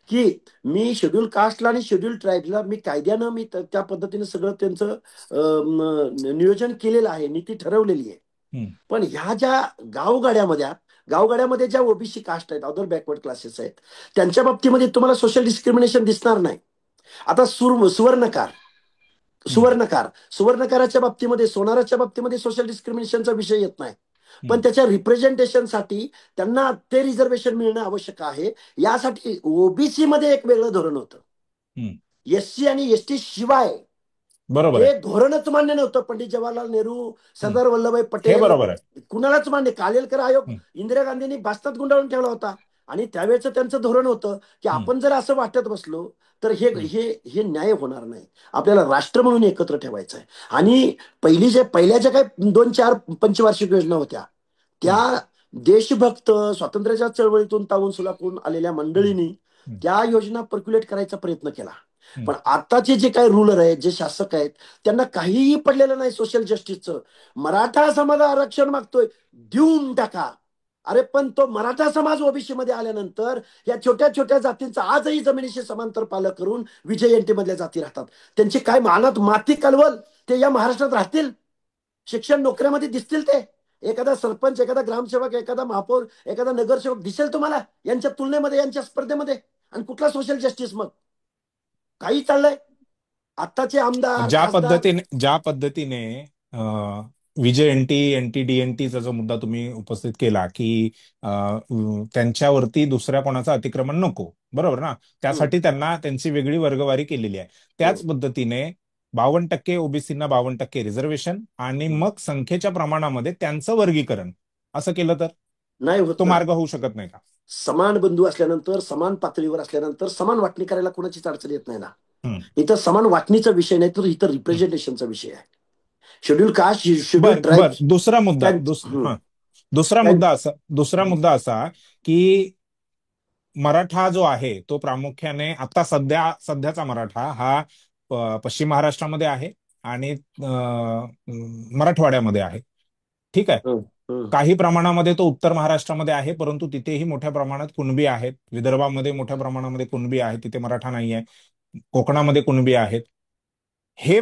की मी शेड्यूल कास्टला आणि शेड्यूल ट्राईबला मी कायद्यानं मी त्या पद्धतीने सगळं त्यांचं नियोजन केलेलं आहे, नीती ठरवलेली आहे. हम्म. पण ह्या ज्या गावगाड्यामध्ये गावगाड्यामध्ये ज्या ओबीसी कास्ट आहेत, अदर बॅकवर्ड क्लासेस आहेत, त्यांच्या बाबतीमध्ये तुम्हाला सोशल डिस्क्रिमिनेशन दिसणार नाही. आता सुवर्णकार हम्म. सुवर्णकार सुवर्णकाराच्या बाबतीमध्ये, सोनाराच्या बाबतीमध्ये सोशल डिस्क्रिमिनेशनचा विषय येत नाही. पण हम्म. त्याच्या रिप्रेझेंटेशनसाठी त्यांना ते रिझर्वेशन मिळणं आवश्यक आहे. यासाठी ओबीसी मध्ये एक वेगळं धोरण होतं. हम्म. एससी आणि एसटी शिवाय बरोबर हे आहे. धोरणच मान्य नव्हतं. पंडित जवाहरलाल नेहरू, हम्म. सरदार वल्लभभाई हे पटेल, बरोबर आहे. कुणालाच मान्य. कालेलकर आयोग हम्म. इंदिरा गांधींनी बास्तात गुंडाळून ठेवला होता. आणि त्यावेळेचं त्यांचं धोरण होतं की हम्म. आपण जर असं वाटत बसलो तर हे हम्म. हे हे न्याय होणार नाही. आपल्याला राष्ट्र म्हणून एकत्र ठेवायचं आहे. आणि पहिल्या ज्या काही 2-4 पंचवार्षिक योजना होत्या, त्या हम्म. देशभक्त स्वातंत्र्याच्या चळवळीतून तावून सुलाखून आलेल्या हम्म. मंडळींनी हम्म. त्या योजना पर्क्युलेट करायचा प्रयत्न केला. हम्म. पण आताचे जे काही रुलर आहेत, जे शासक आहेत, त्यांना काहीही पडलेलं नाही सोशल जस्टिसचं. मराठा समाज आरक्षण मागतोय, देऊन टाका. अरे पण तो मराठा समाज ओबीसी मध्ये आल्यानंतर या छोट्या छोट्या जातींचा आजही जमिनीशी समांतर पालक करून विजयंती मधल्या जाती राहतात. त्यांची काय मानात माती कलवल, ते या महाराष्ट्रात राहतील? शिक्षण नोकऱ्यामध्ये दिसतील ते? एखादा सरपंच, एखादा ग्रामसेवक, एखादा महापौर, एखादा नगरसेवक दिसेल तुम्हाला यांच्या तुलनेमध्ये, यांच्या स्पर्धेमध्ये? आणि कुठला सोशल जस्टिस मग? काही चाललंय. आत्ताचे आमदार खासदार. ज्या पद्धतीने विजय एनटी, एनटी डीएनटीचा जो मुद्दा तुम्ही उपस्थित केला की त्यांच्यावरती दुसऱ्या कोणाचं अतिक्रमण नको, बरोबर ना? हम्म, त्यासाठी त्यांना त्यांची वेगळी वर्गवारी केलेली आहे. हम्म, त्याच पद्धतीने 52% ओबीसींना 52% रिझर्वेशन आणि हम्म. मग संख्येच्या प्रमाणामध्ये त्यांचं वर्गीकरण असं केलं तर नाही होत तो ना. मार्ग होऊ शकत नाही का? समान बंधू असल्यानंतर, समान पातळीवर असल्यानंतर समान वाटणी करायला कोणाचीच अडचण येत नाही ना. हम्म. इथं समान वाटणीचा विषय नाही, तर इथं रिप्रेझेंटेशनचा विषय आहे. शेड्यूल कास्ट, शेड्यूल बर ट्राईब. बर, दुसरा मुद्दा दुसरा मुद्दा असा की मराठा जो आहे तो प्रामुख्याने आता सध्याचा मराठा हा पश्चिम महाराष्ट्रामध्ये आहे आणि मराठवाड्यामध्ये आहे. ठीक आहे. काही प्रमाणामध्ये तो उत्तर महाराष्ट्रामध्ये आहे, परंतु तिथेही मोठ्या प्रमाणात कुणबी आहेत. विदर्भामध्ये मोठ्या प्रमाणामध्ये कुणबी आहेत, तिथे मराठा नाही आहे. कोकणामध्ये कुणबी आहेत. हे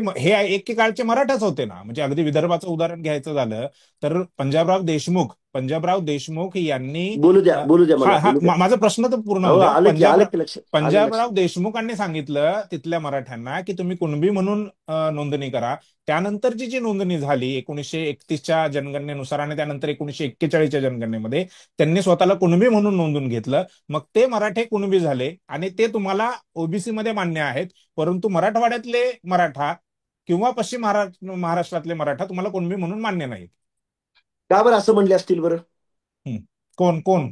एकेकाळचे मराठाच होते ना. म्हणजे अगदी विदर्भाचं उदाहरण घ्यायचं झालं तर पंजाबराव देशमुख पंजाबराव देशमुख यांनी बोलू द्या मला, हा हा बोलू द्या. माझा प्रश्न तर पूर्ण अहो, होऊ द्या. आलं की, आलं की लक्षात, आलं पंजाबराव लक्षात. देशमुखांनी सांगितलं तिथल्या मराठ्यांना की तुम्ही कुणबी म्हणून नोंदणी करा. त्यानंतरची जी नोंदणी झाली 1931च्या जनगणनेनुसार आणि त्यानंतर 1941च्या जनगणनेमध्ये त्यांनी स्वतःला कुणबी म्हणून नोंदून घेतलं. मग ते मराठे कुणबी झाले आणि ते तुम्हाला ओबीसी मध्ये मान्य आहेत. परंतु मराठवाड्यातले मराठा किंवा पश्चिम महाराष्ट्रातले मराठा तुम्हाला कुणबी म्हणून मान्य नाहीत. का बरं असं म्हणले असतील बरं? हं. कोण कोण? नाही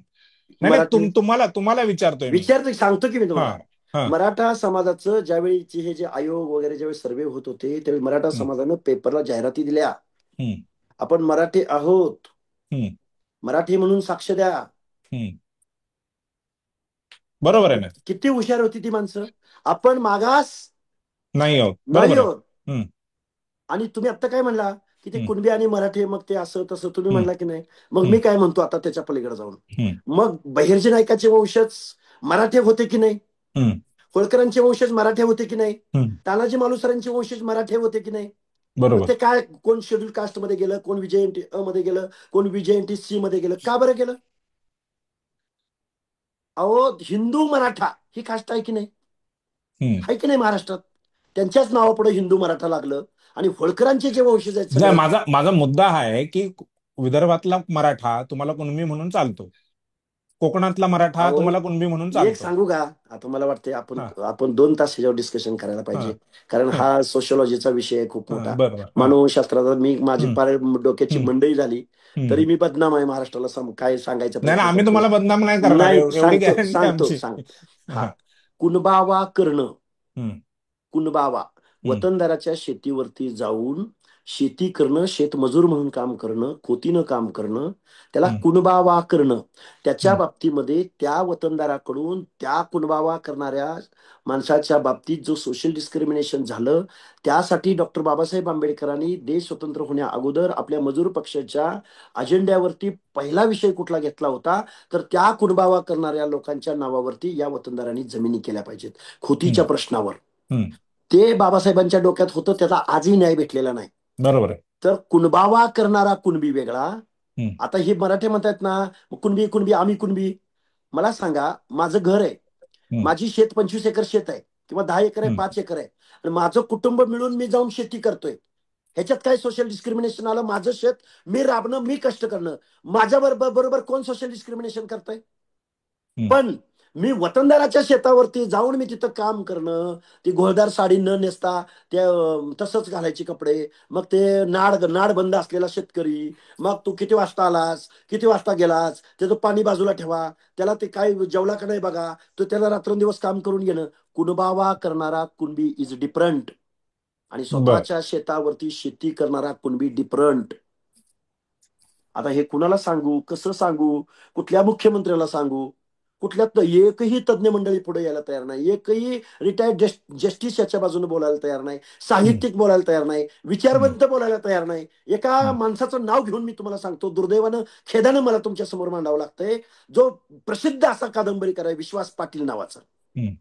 नाही, मराठी तुम्हाला तुम्हाला विचारतोय मी. विचारतो, सांगतो की मी हा तुम्हाला. हा. मराठा समाजाचं ज्यावेळी हे जे आयोग वगैरे ज्यावेळी सर्वे होत होते, त्यावेळी मराठा हं, समाजानं पेपरला जाहिराती दिल्या, हं, आपण मराठी आहोत, हं, मराठी म्हणून साक्ष द्या. हं. बरोबर आहे ना. किती हुशार होती ती माणसं. आपण मागास नाही आहोत, नाही बरोबर आहे. आहोत. हं, आणि तुम्ही आता काय म्हणला की ते हं, कुणबी आणि मराठी, मग ते असं तसं तुम्ही हं, म्हणला की नाही. मग मी हं, काय म्हणतो आता त्याच्या पलीकडे जाऊन, हं, मग बहिर्जी नायकाचे वंशज मराठे होते की नाही? हं, होळकरांचे वंशज मराठे होते की नाही? हं. तानाजी मालुसरांचे वंशज मराठे होते की नाही? मग बरोबर. ते काय, कोण शेड्यूल कास्ट मध्ये गेलं, कोण विजयंती अ मध्ये गेलं, कोण विजयंती सी मध्ये गेलं, का बरं गेलं? अहो, हिंदू मराठा ही कास्ट आहे की नाही? हं. आहे की नाही महाराष्ट्रात? त्यांच्याच नावापुढे हिंदू मराठा लागलं. आणि होळकरांचे जे वंशज आहेत नाही, सगळे, माझा माझा मुद्दा हा आहे की विदर्भातला मराठा तुम्हाला कुणबी म्हणून चालतो, कोकणातला मराठा अहो, तुम्हाला कुणबी म्हणून एक चालतो. सांगू का? आता मला वाटते आपण हा आपण 2 तास ह्याच्यावर डिस्कशन करायला हा पाहिजे. कारण हा हा सोशिओलॉजीचा विषय आहे खूप हा. मोठा. बरोबर. हा. मानवशास्त्राचा मी माझी हं, पार डोक्याची हं, मंडई झाली. हं. तरी मी बदनाम आहे महाराष्ट्राला, काय सांगायचा नाही ना, प्रयत्न आम्ही करतोय. तुम्हाला बदनाम नाही करणार, नाही, एवढी सांगतो गॅरंटी सांगतो आमची. सांग हा. हा. कुणबावा करणं, हं, कुणबावा, हं, वतनदाराच्या शेतीवरती जाऊन शेती करणं, शेतमजूर म्हणून काम करणं, खोतीनं काम करणं, त्याला हं, कुणबावा करणं. त्याच्या हं, बाबतीमध्ये त्या वतनदाराकडून त्या कुणबावा करणाऱ्या माणसाच्या बाबतीत जो सोशल डिस्क्रिमिनेशन झालं, त्यासाठी डॉक्टर बाबासाहेब आंबेडकरांनी देश स्वतंत्र होण्या अगोदर आपल्या मजूर पक्षाच्या अजेंड्यावरती पहिला विषय कुठला घेतला होता, तर त्या कुणबावा करणाऱ्या लोकांच्या नावावरती या वतनदारांनी जमिनी केल्या पाहिजेत, खोतीच्या हं, प्रश्नावर. हं. ते बाबासाहेबांच्या डोक्यात होतं, त्याचा आजही न्याय भेटलेला नाही. बरोबर आहे. तर कुणबावा करणारा कुणबी वेगळा. हं, आता हे मराठी म्हणतात ना, कुणबी कुणबी आम्ही कुणबी. मला सांगा, माझं घर आहे, हं, माझी शेत 25 एकर शेत आहे, किंवा 10 एकर आहे, हं, 5 एकर आहे, आणि माझं कुटुंब मिळून मी जाऊन शेती करतोय. ह्याच्यात काय सोशल डिस्क्रिमिनेशन आलं? माझं शेत मी राबणं, मी कष्ट करणं, माझ्या बरोबर कोण सोशल डिस्क्रिमिनेशन करतंय? हं. पण मी वतनदाराच्या शेतावरती जाऊन मी तिथं काम करणं, ती घोळदार साडी न नेसता ते तसंच घालायचे कपडे, मग ते नाड बंद असलेला शेतकरी, मग तू किती वाजता आलास, किती वाजता गेलास, त्याचं पाणी बाजूला ठेवा, त्याला ते काय जेवला का नाही बघा, तो त्याला रात्रंदिवस काम करून घेणं. कुणबावा करणारा कुणबी इज डिफरंट, आणि बर. स्वतःच्या शेतावरती शेती करणारा कुणबी डिफरंट. आता हे कुणाला सांगू, कसं सांगू, कुठल्या मुख्यमंत्र्याला सांगू? कुठल्या एकही तज्ज्ञ मंडळी पुढे यायला तयार नाही, एकही रिटायर्ड जस्टिस याच्या बाजूने बोलायला तयार नाही, हं, साहित्यिक बोलायला तयार नाही, हं, विचारवंत बोलायला तयार नाही. एका हं, माणसाचं नाव घेऊन मी तुम्हाला सांगतो, दुर्दैवानं खेदानं मला तुमच्या समोर मांडावं लागतंय, जो प्रसिद्ध असा कादंबरीकार आहे, विश्वास पाटील नावाचा. हं,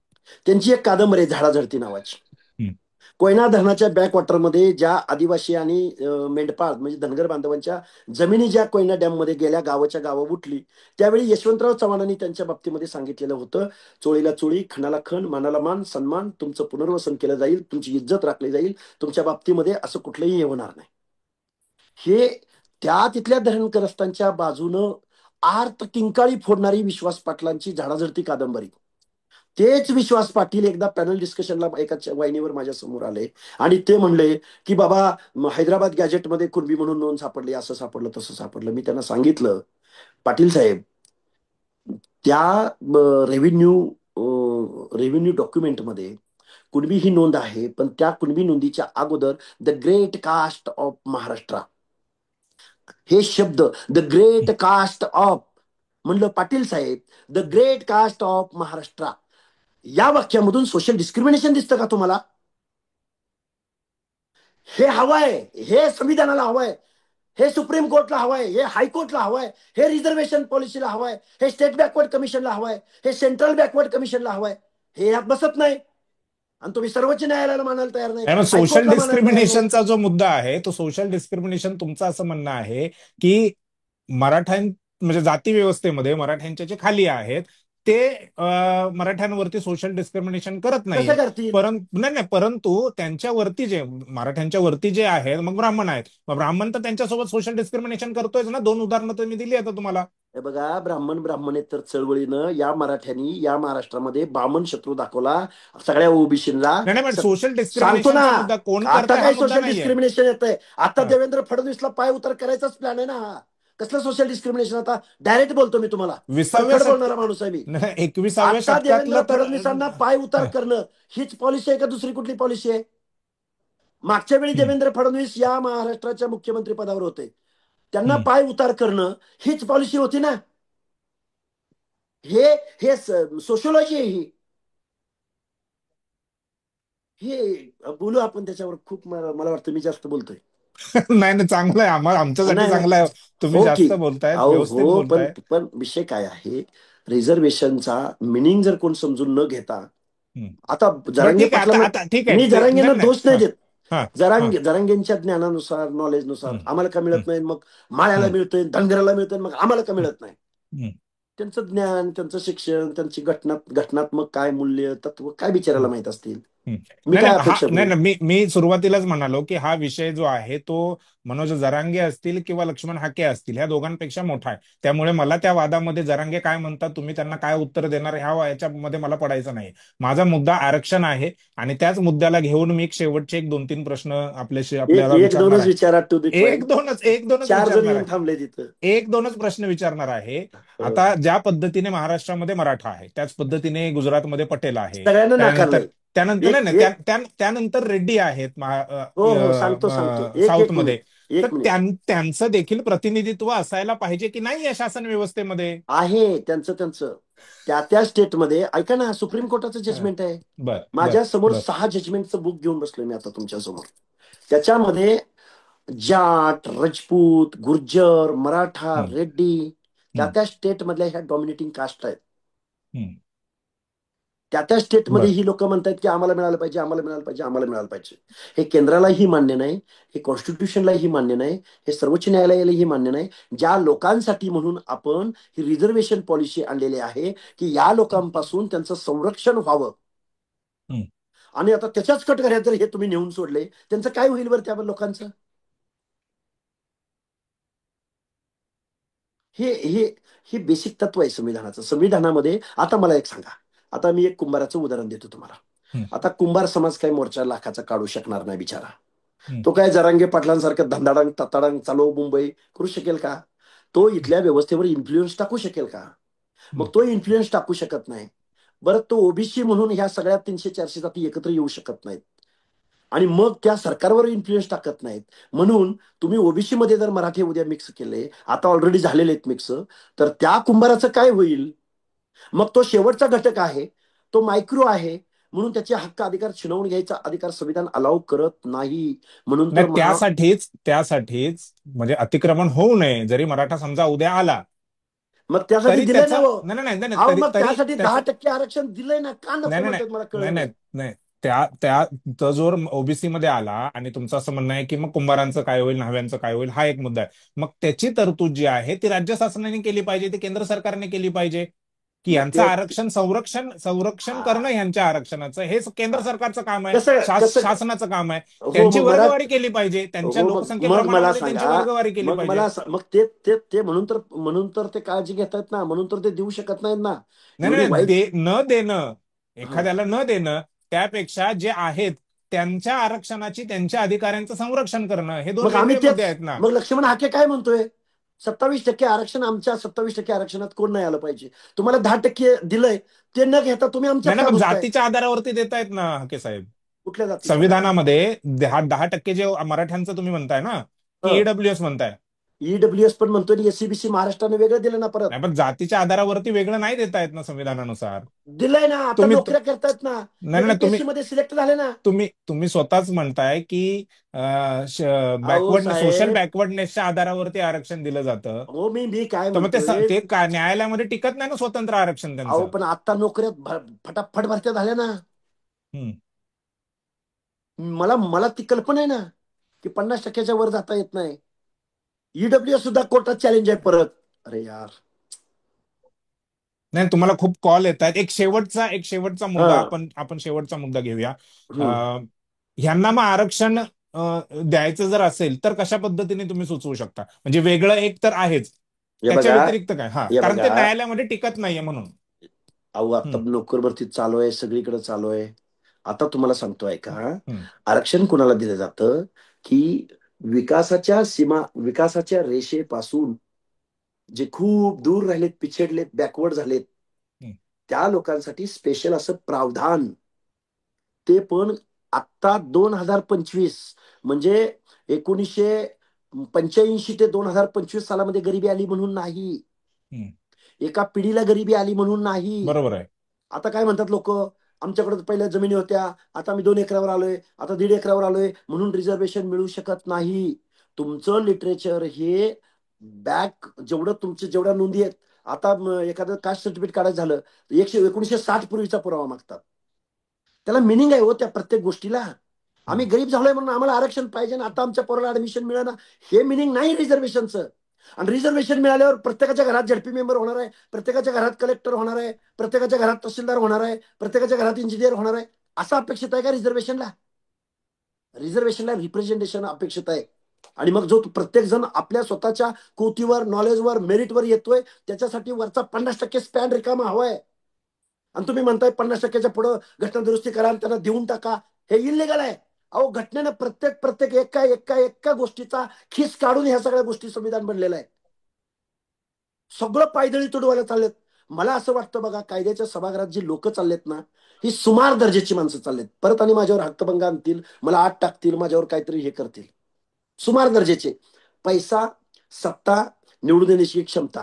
त्यांची एक कादंबरी आहे झाडाझडती नावाची. हं, कोयना धरणाच्या बॅकवॉटरमध्ये ज्या आदिवासी आणि मेंढपाळ म्हणजे धनगर बांधवांच्या जमिनी ज्या कोयना डॅम मध्ये गेल्या, गावाच्या गावं उठली, त्यावेळी यशवंतराव चव्हाणांनी त्यांच्या बाबतीमध्ये सांगितलेलं होतं, चोळीला चोळी, खणाला खण, मानाला मान, सन्मान, तुमचं पुनर्वसन केलं जाईल, तुमची इज्जत राखली जाईल, तुमच्या बाबतीमध्ये असं कुठलंही हे होणार नाही. हे त्या तिथल्या धरणग्रस्तांच्या बाजूनं आर्त किंकाळी फोडणारी विश्वास पाटलांची झाडाझडती कादंबरी. तेच विश्वास पाटील एकदा पॅनल डिस्कशनला एका वाहिनीवर माझ्या समोर आले, आणि ते म्हणले की बाबा, हैदराबाद गॅजेटमध्ये कुणबी म्हणून नोंद सापडली, असं सापडलं तसं सापडलं. मी त्यांना सांगितलं, पाटील साहेब, त्या रेव्हेन्यू रेव्हेन्यू डॉक्युमेंटमध्ये कुणबी ही नोंद आहे, पण त्या कुणबी नोंदीच्या अगोदर the great caste of Maharashtra हे शब्द, द ग्रेट कास्ट ऑफ, म्हणलं पाटील साहेब, the great caste of Maharashtra या वाक्यामधून सोशल डिस्क्रिमिनेशन दिसतं का तुम्हाला? हे हवंय, हे संविधानाला हवंय, हे सुप्रीम कोर्टला हवंय, हे हायकोर्टला हवंय, हे रिझर्वेशन पॉलिसीला हवंय, हे स्टेट बॅकवर्ड कमिशनला हवंय, हे सेंट्रल बॅकवर्ड कमिशनला हवंय. हे यात बसत नाही, आणि तुम्ही सर्वोच्च न्यायालयाला मानायला तयार नाहीत, मग सोशल हायकोर्टला मानायला तयार नाहीत. डिस्क्रिमिनेशनचा जो मुद्दा आहे तो सोशल डिस्क्रिमिनेशन तुमचं असं म्हणणं आहे की मराठ्यां म्हणजे जाती व्यवस्थेमध्ये मराठ्यांचे जे खाली आहेत ते मराठ्यांवरती सोशल डिस्क्रिमिनेशन करत कसं नाहीयेत. करतील? परंतु नाही नाही, परंतु त्यांच्यावरती जे मराठ्यांच्या वरती जे आहेत मग ब्राह्मण आहेत, मग ब्राह्मण तर त्यांच्यासोबत सोशल डिस्क्रिमिनेशन करतोयच ना. दोन उदाहरणं तर मी दिली आता तुम्हाला. हे बघा, ब्राह्मणेतर चळवळीनं या मराठ्यांनी या महाराष्ट्रामध्ये बामण शत्रू दाखवला सगळ्या ओबीसीला. नाही नाही, पण सोशल सांगतो ना, डिस्क्रिमिनेशनचा मुद्दा कोण आता करतंय हा काय मुद्दा सोशल नाहीये. डिस्क्रिमिनेशन येत आहे? आता हा. देवेंद्र फडणवीसला पाय उतार करायचाच प्लॅन आहे ना हा. कसलं सोशल डिस्क्रिमिनेशन? आता डायरेक्ट बोलतो मी तुम्हाला, 20व्या कडकड शतक बोलणारा माणूस आहे मी. नाही, 21व्या आता शतकातलं देवेंद्र तर फडणवीसांना पाय उतार करणं हीच पॉलिसी आहे का दुसरी कुठली पॉलिसी आहे? मागच्या वेळी हम्म, देवेंद्र फडणवीस या महाराष्ट्राच्या मुख्यमंत्री पदावर होते, त्यांना हम्म. पाय उतार करणं हीच पॉलिसी होती ना. हे हे सोशोलॉजी आहे ही. हे बोलू आपण त्याच्यावर. खूप मला वाटतं मी जास्त बोलतोय. नाही नाही, चांगलं आहे. आम्हाला आमच्यासाठी नाही नाही, चांगलं आहे. तुम्ही हो की. जास्त बोलतायत, अहो व्यवस्थित हो, पण बोलताय. पण विषय काय आहे? रिझर्वेशनचा मिनिंग जर कोण समजून न घेता, हम्म. आता बरं जरांगे ठीक आहे, आता पाटलांना आता ठीक आहे मी ते जरांगेंना नाही नाही. दोष नाही हा देत. हा हा. जरांगेंच्या ज्ञानानुसार, नॉलेजनुसार हम्म, आम्हाला का हम्म, मिळत नाही? मग माळ्याला हम्म, मिळतंय, धनगराला मिळतंय, मग आम्हाला का मिळत नाही? हम्म, त्यांचं ज्ञान, त्यांचं शिक्षण, त्यांची घटनात्मक काय मूल्य तत्व काय हम्म. बिचारायला माहित असतील? हम्म. मी नाही काय नाही, अपेक्षा नाही करू? नाही, मी सुरुवातीलाच म्हणालो की हा विषय जो आहे तो मनोज जरांगे असतील किंवा लक्ष्मण हाके असतील ह्या दोघांपेक्षा मोठा आहे. त्यामुळे मला त्या वादामध्ये जरांगे काय म्हणतात, तुम्ही त्यांना काय उत्तर देणार, याच्यामध्ये मला पडायचं नाही. माझा मुद्दा आरक्षण आहे आणि त्याच मुद्द्याला घेऊन मी शेवटचे एक दोन तीन प्रश्न एक आपल्याला एक विचारणार दोनच आहे. विचारा, टू द पॉइंट. एक दोनच चार जण विचारणार येऊन आहे. थांबले तिथं. एक दोनच प्रश्न विचारणार आहे. हं. आता ज्या पद्धतीने महाराष्ट्रामध्ये मराठा आहे त्याच पद्धतीने गुजरातमध्ये पटेल आहे. सगळ्यांना त्यानंतर नाकारलंय. त्यानंतर नाही एक नाही, एक त्यानंतर रेड्डी आहेत हो हो, सांगतो सांगतो, एक एक साऊथमध्ये. मिनिट, तर एक मिनिट. त्यांचं देखील प्रतिनिधित्व असायला पाहिजे की नाही या शासन व्यवस्थेमध्ये. आहे त्यांचं त्यांचं त्या त्या स्टेटमध्ये. ऐका ना, सुप्रीम कोर्टाचं हं. जजमेंट आहे. बर बर माझ्या समोर बर. 6 जजमेंटचं बुक घेऊन बसलोय मी आता तुमच्या समोर. त्याच्यामध्ये जाट, रजपूत, गुर्जर, मराठा, हं, रेड्डी, त्या हं, त्या स्टेटमधल्या ह्या डॉमिनेटिंग कास्ट आहेत. हं. त्या त्या स्टेटमध्ये बर. ही लोक म्हणतात की आम्हाला मिळालं पाहिजे, आम्हाला मिळालं पाहिजे, आम्हाला मिळालं पाहिजे. हे केंद्रालाही मान्य नाही, हे कॉन्स्टिट्यूशनलाही मान्य नाही, हे सर्वोच्च न्यायालयालाही मान्य नाही. ज्या लोकांसाठी म्हणून आपण ही रिझर्वेशन पॉलिसी आणलेली आहे की या लोकांपासून त्यांचं संरक्षण व्हावं, हं. आणि आता त्याच्याच कटघऱ्यात जर हे तुम्ही नेऊन सोडले, त्यांचं काय होईल बरं त्या लोकांचं? हे हे हे बेसिक तत्व आहे संविधानाचं. संविधानामध्ये आता मला एक सांगा, आता मी एक कुंभाराचं उदाहरण देतो तुम्हाला. हं, आता कुंभार समाज काही मोर्चा लाखाचा काढू शकणार नाही बिचारा. हं, तो काय जरांगे पाटलांसारखं धंदाडांग तताडांग चालव मुंबई करू शकेल का? तो इथल्या व्यवस्थेवर इन्फ्लुएन्स टाकू शकेल का? हं. मग तो इन्फ्लुएन्स टाकू शकत नाही. बरं, तो ओबीसी म्हणून ह्या सगळ्या 300-400 जाती एकत्र येऊ शकत नाहीत, आणि मग त्या सरकारवर इन्फ्लुएन्स टाकत नाहीत. म्हणून तुम्ही ओबीसी मध्ये जर मराठी उद्या मिक्स केले, आता ऑलरेडी झालेले आहेत मिक्स, तर त्या कुंभाराचं काय होईल? मग तो शेवटचा घटक आहे, तो मायक्रो आहे, म्हणून त्याचे हक्क अधिकार छिनवून घ्यायचा अधिकार संविधान अलाउ करत नाही. म्हणून नाही, तर त्यासाठीच म्हणजे अतिक्रमण होऊ नये जरी मराठा समजा उद्या आला मग त्यासाठी तरी दिलंय ना त्याचं हो. नाही नाही नाही नाही, अहो, तरी मग तरी त्यासाठी त्याचं 10% आरक्षण दिलंय ना. का नाही नको नाही म्हणतात मला नाही कळलं नाही नाही. नाही. त्या त्या तो जोर ओबीसी मध्ये आला आणि तुमचं असं म्हणणं आहे की मग कुंभारांचं काय होईल, न्हाव्यांचं काय होईल, हा एक मुद्दा आहे. मग त्याची तरतूद जी आहे ती राज्य शासनाने केली पाहिजे, ती केंद्र सरकारने केली पाहिजे की मग यांचं ते आरक्षण संरक्षण संरक्षण हा करणं यांच्या आरक्षणाचं हे केंद्र हा सरकारचं काम आहे. कसं कसं शासनाचं काम आहे. हो त्यांची मग वर्गवारी केली पाहिजे, त्यांच्या हो, मग मला लोकसंख्येप्रमाणामध्ये त्यांची सांगा. वर्गवारी केली मग पाहिजे. मला मग ते ते ते म्हणून तर ते काळजी घेतात ना, म्हणून तर ते देऊ शकत नाहीत ना. नाही एवढी नाही नाही, वाईट. न देणं, हा. एखाद्याला न देणं त्यापेक्षा जे आहेत त्यांच्या आरक्षणाची, त्यांच्या अधिकाऱ्यांचं संरक्षण करणं हे दोन मग आम्ही वेगळे मुद्दे तेच. आहेत ना. मग लक्ष्मण हाके काय म्हणतोय? 27% आरक्षण, आमच्या 27% आरक्षणात कोण नाही आलं पाहिजे. तुम्हाला 10% दिलंय, ते न घेता तुम्ही आमच्यात नाही ना, का मग घुसताय? जातीच्या आधारावरती देतायत ना हके साहेब. कुठल्या जातीच्या आधारावर? संविधानामध्ये 10% जे मराठ्यांचं तुम्ही म्हणताय ना की ईडब्ल्यूएस म्हणताय. ईडब्ल्यूएस पण म्हणतोय, एससीबीसी महाराष्ट्राने वेगळं दिलं ना परत. नाही, पण जातीच्या आधारावरती वेगळं नाही देता येत ना संविधानानुसार. दिलंय ना, आता तुम्ही नोकऱ्या करतायत ना. नाही नाही, तुम्ही एमपीएससी मध्ये सिलेक्ट झाले ना. तुम्ही स्वतःच म्हणताय की अहो सोशल साहेब, बॅकवर्डनेसच्या आधारावरती आरक्षण दिलं जातं. हो, मी काय तर मग म्हणतोय. ते का न्यायालयामध्ये टिकत नाही ना स्वतंत्र आरक्षण अहो, त्यांचं. पण आता नोकऱ्या फटाफट भरत्या झाल्या ना. हम्म. मला मला ती कल्पना आहे ना की 50%च्या वर जाता येत नाही. ईडब्ल्यूएस सुद्धा कोर्टात चॅलेंज आहे परत. अरे यार. नाही, तुम्हाला खूप कॉल येत आहेत. एक शेवटचा मुद्दा, हा. आपण शेवटचा मुद्दा घेऊया. हम्म. ह्यांना मग आरक्षण द्यायचं जर असेल तर कशा पद्धतीने तुम्ही सुचवू शकता? म्हणजे वेगळं एक तर आहेच, हे त्याच्या बघा. व्यतिरिक्त काय? हा, हे कारण ते बघा. न्यायालयामध्ये टिकत नाहीये म्हणून. अहो, आता हम्म, नोकर भरती चालू आहे, सगळीकडे चालू आहे. आता तुम्हाला सांगतोय का, हम्म, आरक्षण कुणाला दिलं जातं, की विकासाच्या सीमा, विकासाच्या रेषेपासून जे खूप दूर राहिलेत, पिछडलेत, बॅकवर्ड झालेत, हम्म, त्या लोकांसाठी स्पेशल असं प्रावधान. ते पण आत्ता 2025, म्हणजे 1985 ते 2025 सालामध्ये गरिबी आली म्हणून नाही, हम्म. एका पिढीला गरिबी आली म्हणून नाही. बरोबर आहे. आता काय म्हणतात लोक, आमच्याकडे पहिल्या जमिनी होत्या, आता मी 2 एकरावर आलोय, आता 1.5 एकरावर आलोय म्हणून रिझर्वेशन मिळू शकत नाही. तुमचं लिटरेचर हे बॅक, जेवढं तुमचे जेवढ्या नोंदी आहेत, आता एखादं कास्ट सर्टिफिकेट काढायचं झालं तर 1960 पूर्वीचा पुरावा मागतात. त्याला मिनिंग आहे हो त्या प्रत्येक गोष्टीला. हम्म, आम्ही गरीब झालोय म्हणून आम्हाला आरक्षण पाहिजे ना, आता आमच्या पोराला ऍडमिशन मिळेना, हे मिनिंग नाही रिझर्वेशनचं. आणि रिझर्वेशन मिळाल्यावर प्रत्येकाच्या घरात झडपी मेंबर होणार आहे, प्रत्येकाच्या घरात कलेक्टर होणार आहे, प्रत्येकाच्या घरात तहसीलदार होणार आहे, प्रत्येकाच्या घरात इंजिनियर होणार आहे. असं अपेक्षित आहे का रिझर्वेशनला? रिझर्वेशनला रिप्रेझेंटेशन अपेक्षित आहे. आणि मग जो प्रत्येक जण आपल्या स्वतःच्या कृतीवर, नॉलेजवर, मेरिटवर येतोय, त्याच्यासाठी वरचा 50% स्पॅन रिकामा हवाय. आणि तुम्ही म्हणताय 50%च्या पुढे घटना दुरुस्ती करा आणि त्यांना देऊन टाका, हे इलिगल आहे. अहो, घटनेनं प्रत्येक प्रत्येक एका एका एका गोष्टीचा खिस काढून ह्या सगळ्या गोष्टी संविधान बनलेलं आहे. सगळं पायदळी तुडवायला चाललेत. मला असं वाटतं बघा, कायद्याच्या सभागृहात जी लोक चाललेत ना, ही सुमार दर्जाची माणसं चाललेत. परत आणि माझ्यावर हक्कभंग आणतील, मला आत टाकतील, माझ्यावर काहीतरी हे करतील. सुमार दर्जाचे. पैसा, सत्ता, निवडून येण्याची क्षमता,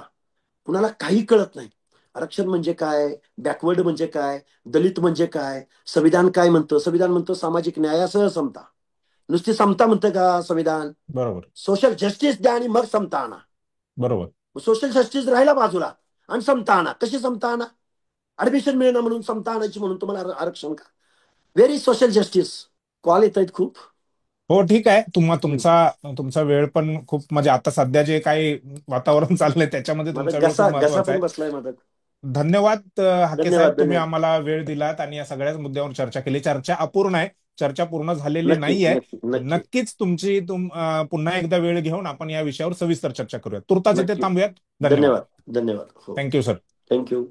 कुणाला काही कळत नाही. आरक्षण म्हणजे काय, बॅकवर्ड म्हणजे काय, दलित म्हणजे काय, संविधान काय म्हणतं? संविधान म्हणतं सामाजिक न्यायासह समता. नुसती समता म्हणतं का संविधान? बरोबर, सोशल जस्टिस द्या आणि मग समता आणा. बरोबर. सोशल जस्टिस राहिला बाजूला आणि समता आणा. कशी समता आणा? ऍडमिशन मिळणं म्हणून समता आणायची म्हणून तुम्हाला आरक्षण का? Very social justice. कॉल येत आहेत खूप. हो, ठीक आहे. हम्म. तुमचा तुमचा वेळ पण खूप, म्हणजे आता सध्या जे काही वातावरण चाललंय त्याच्यामध्ये माझा तुमचा वेळ खूप घसा घसा महत्वाचा पण आहे. बसलाय माझा. धन्यवाद हाके साहेब, धन्यवाद, तुम्ही धन्यवाद. आम्हाला वेळ दिलात आणि या सगळ्याच मुद्द्यावर चर्चा केली. चर्चा अपूर्ण आहे, चर्चा पूर्ण झालेली नक्की, नाहीये. नक्की, नक्की, नक्कीच पुन्हा एकदा वेळ घेऊन आपण या विषयावर सविस्तर चर्चा करूया. तुर्तास इथे नक्की. थांबूयात. धन्यवाद. धन्यवाद, धन्यवाद. हो. Thank you sir. थँक्यू.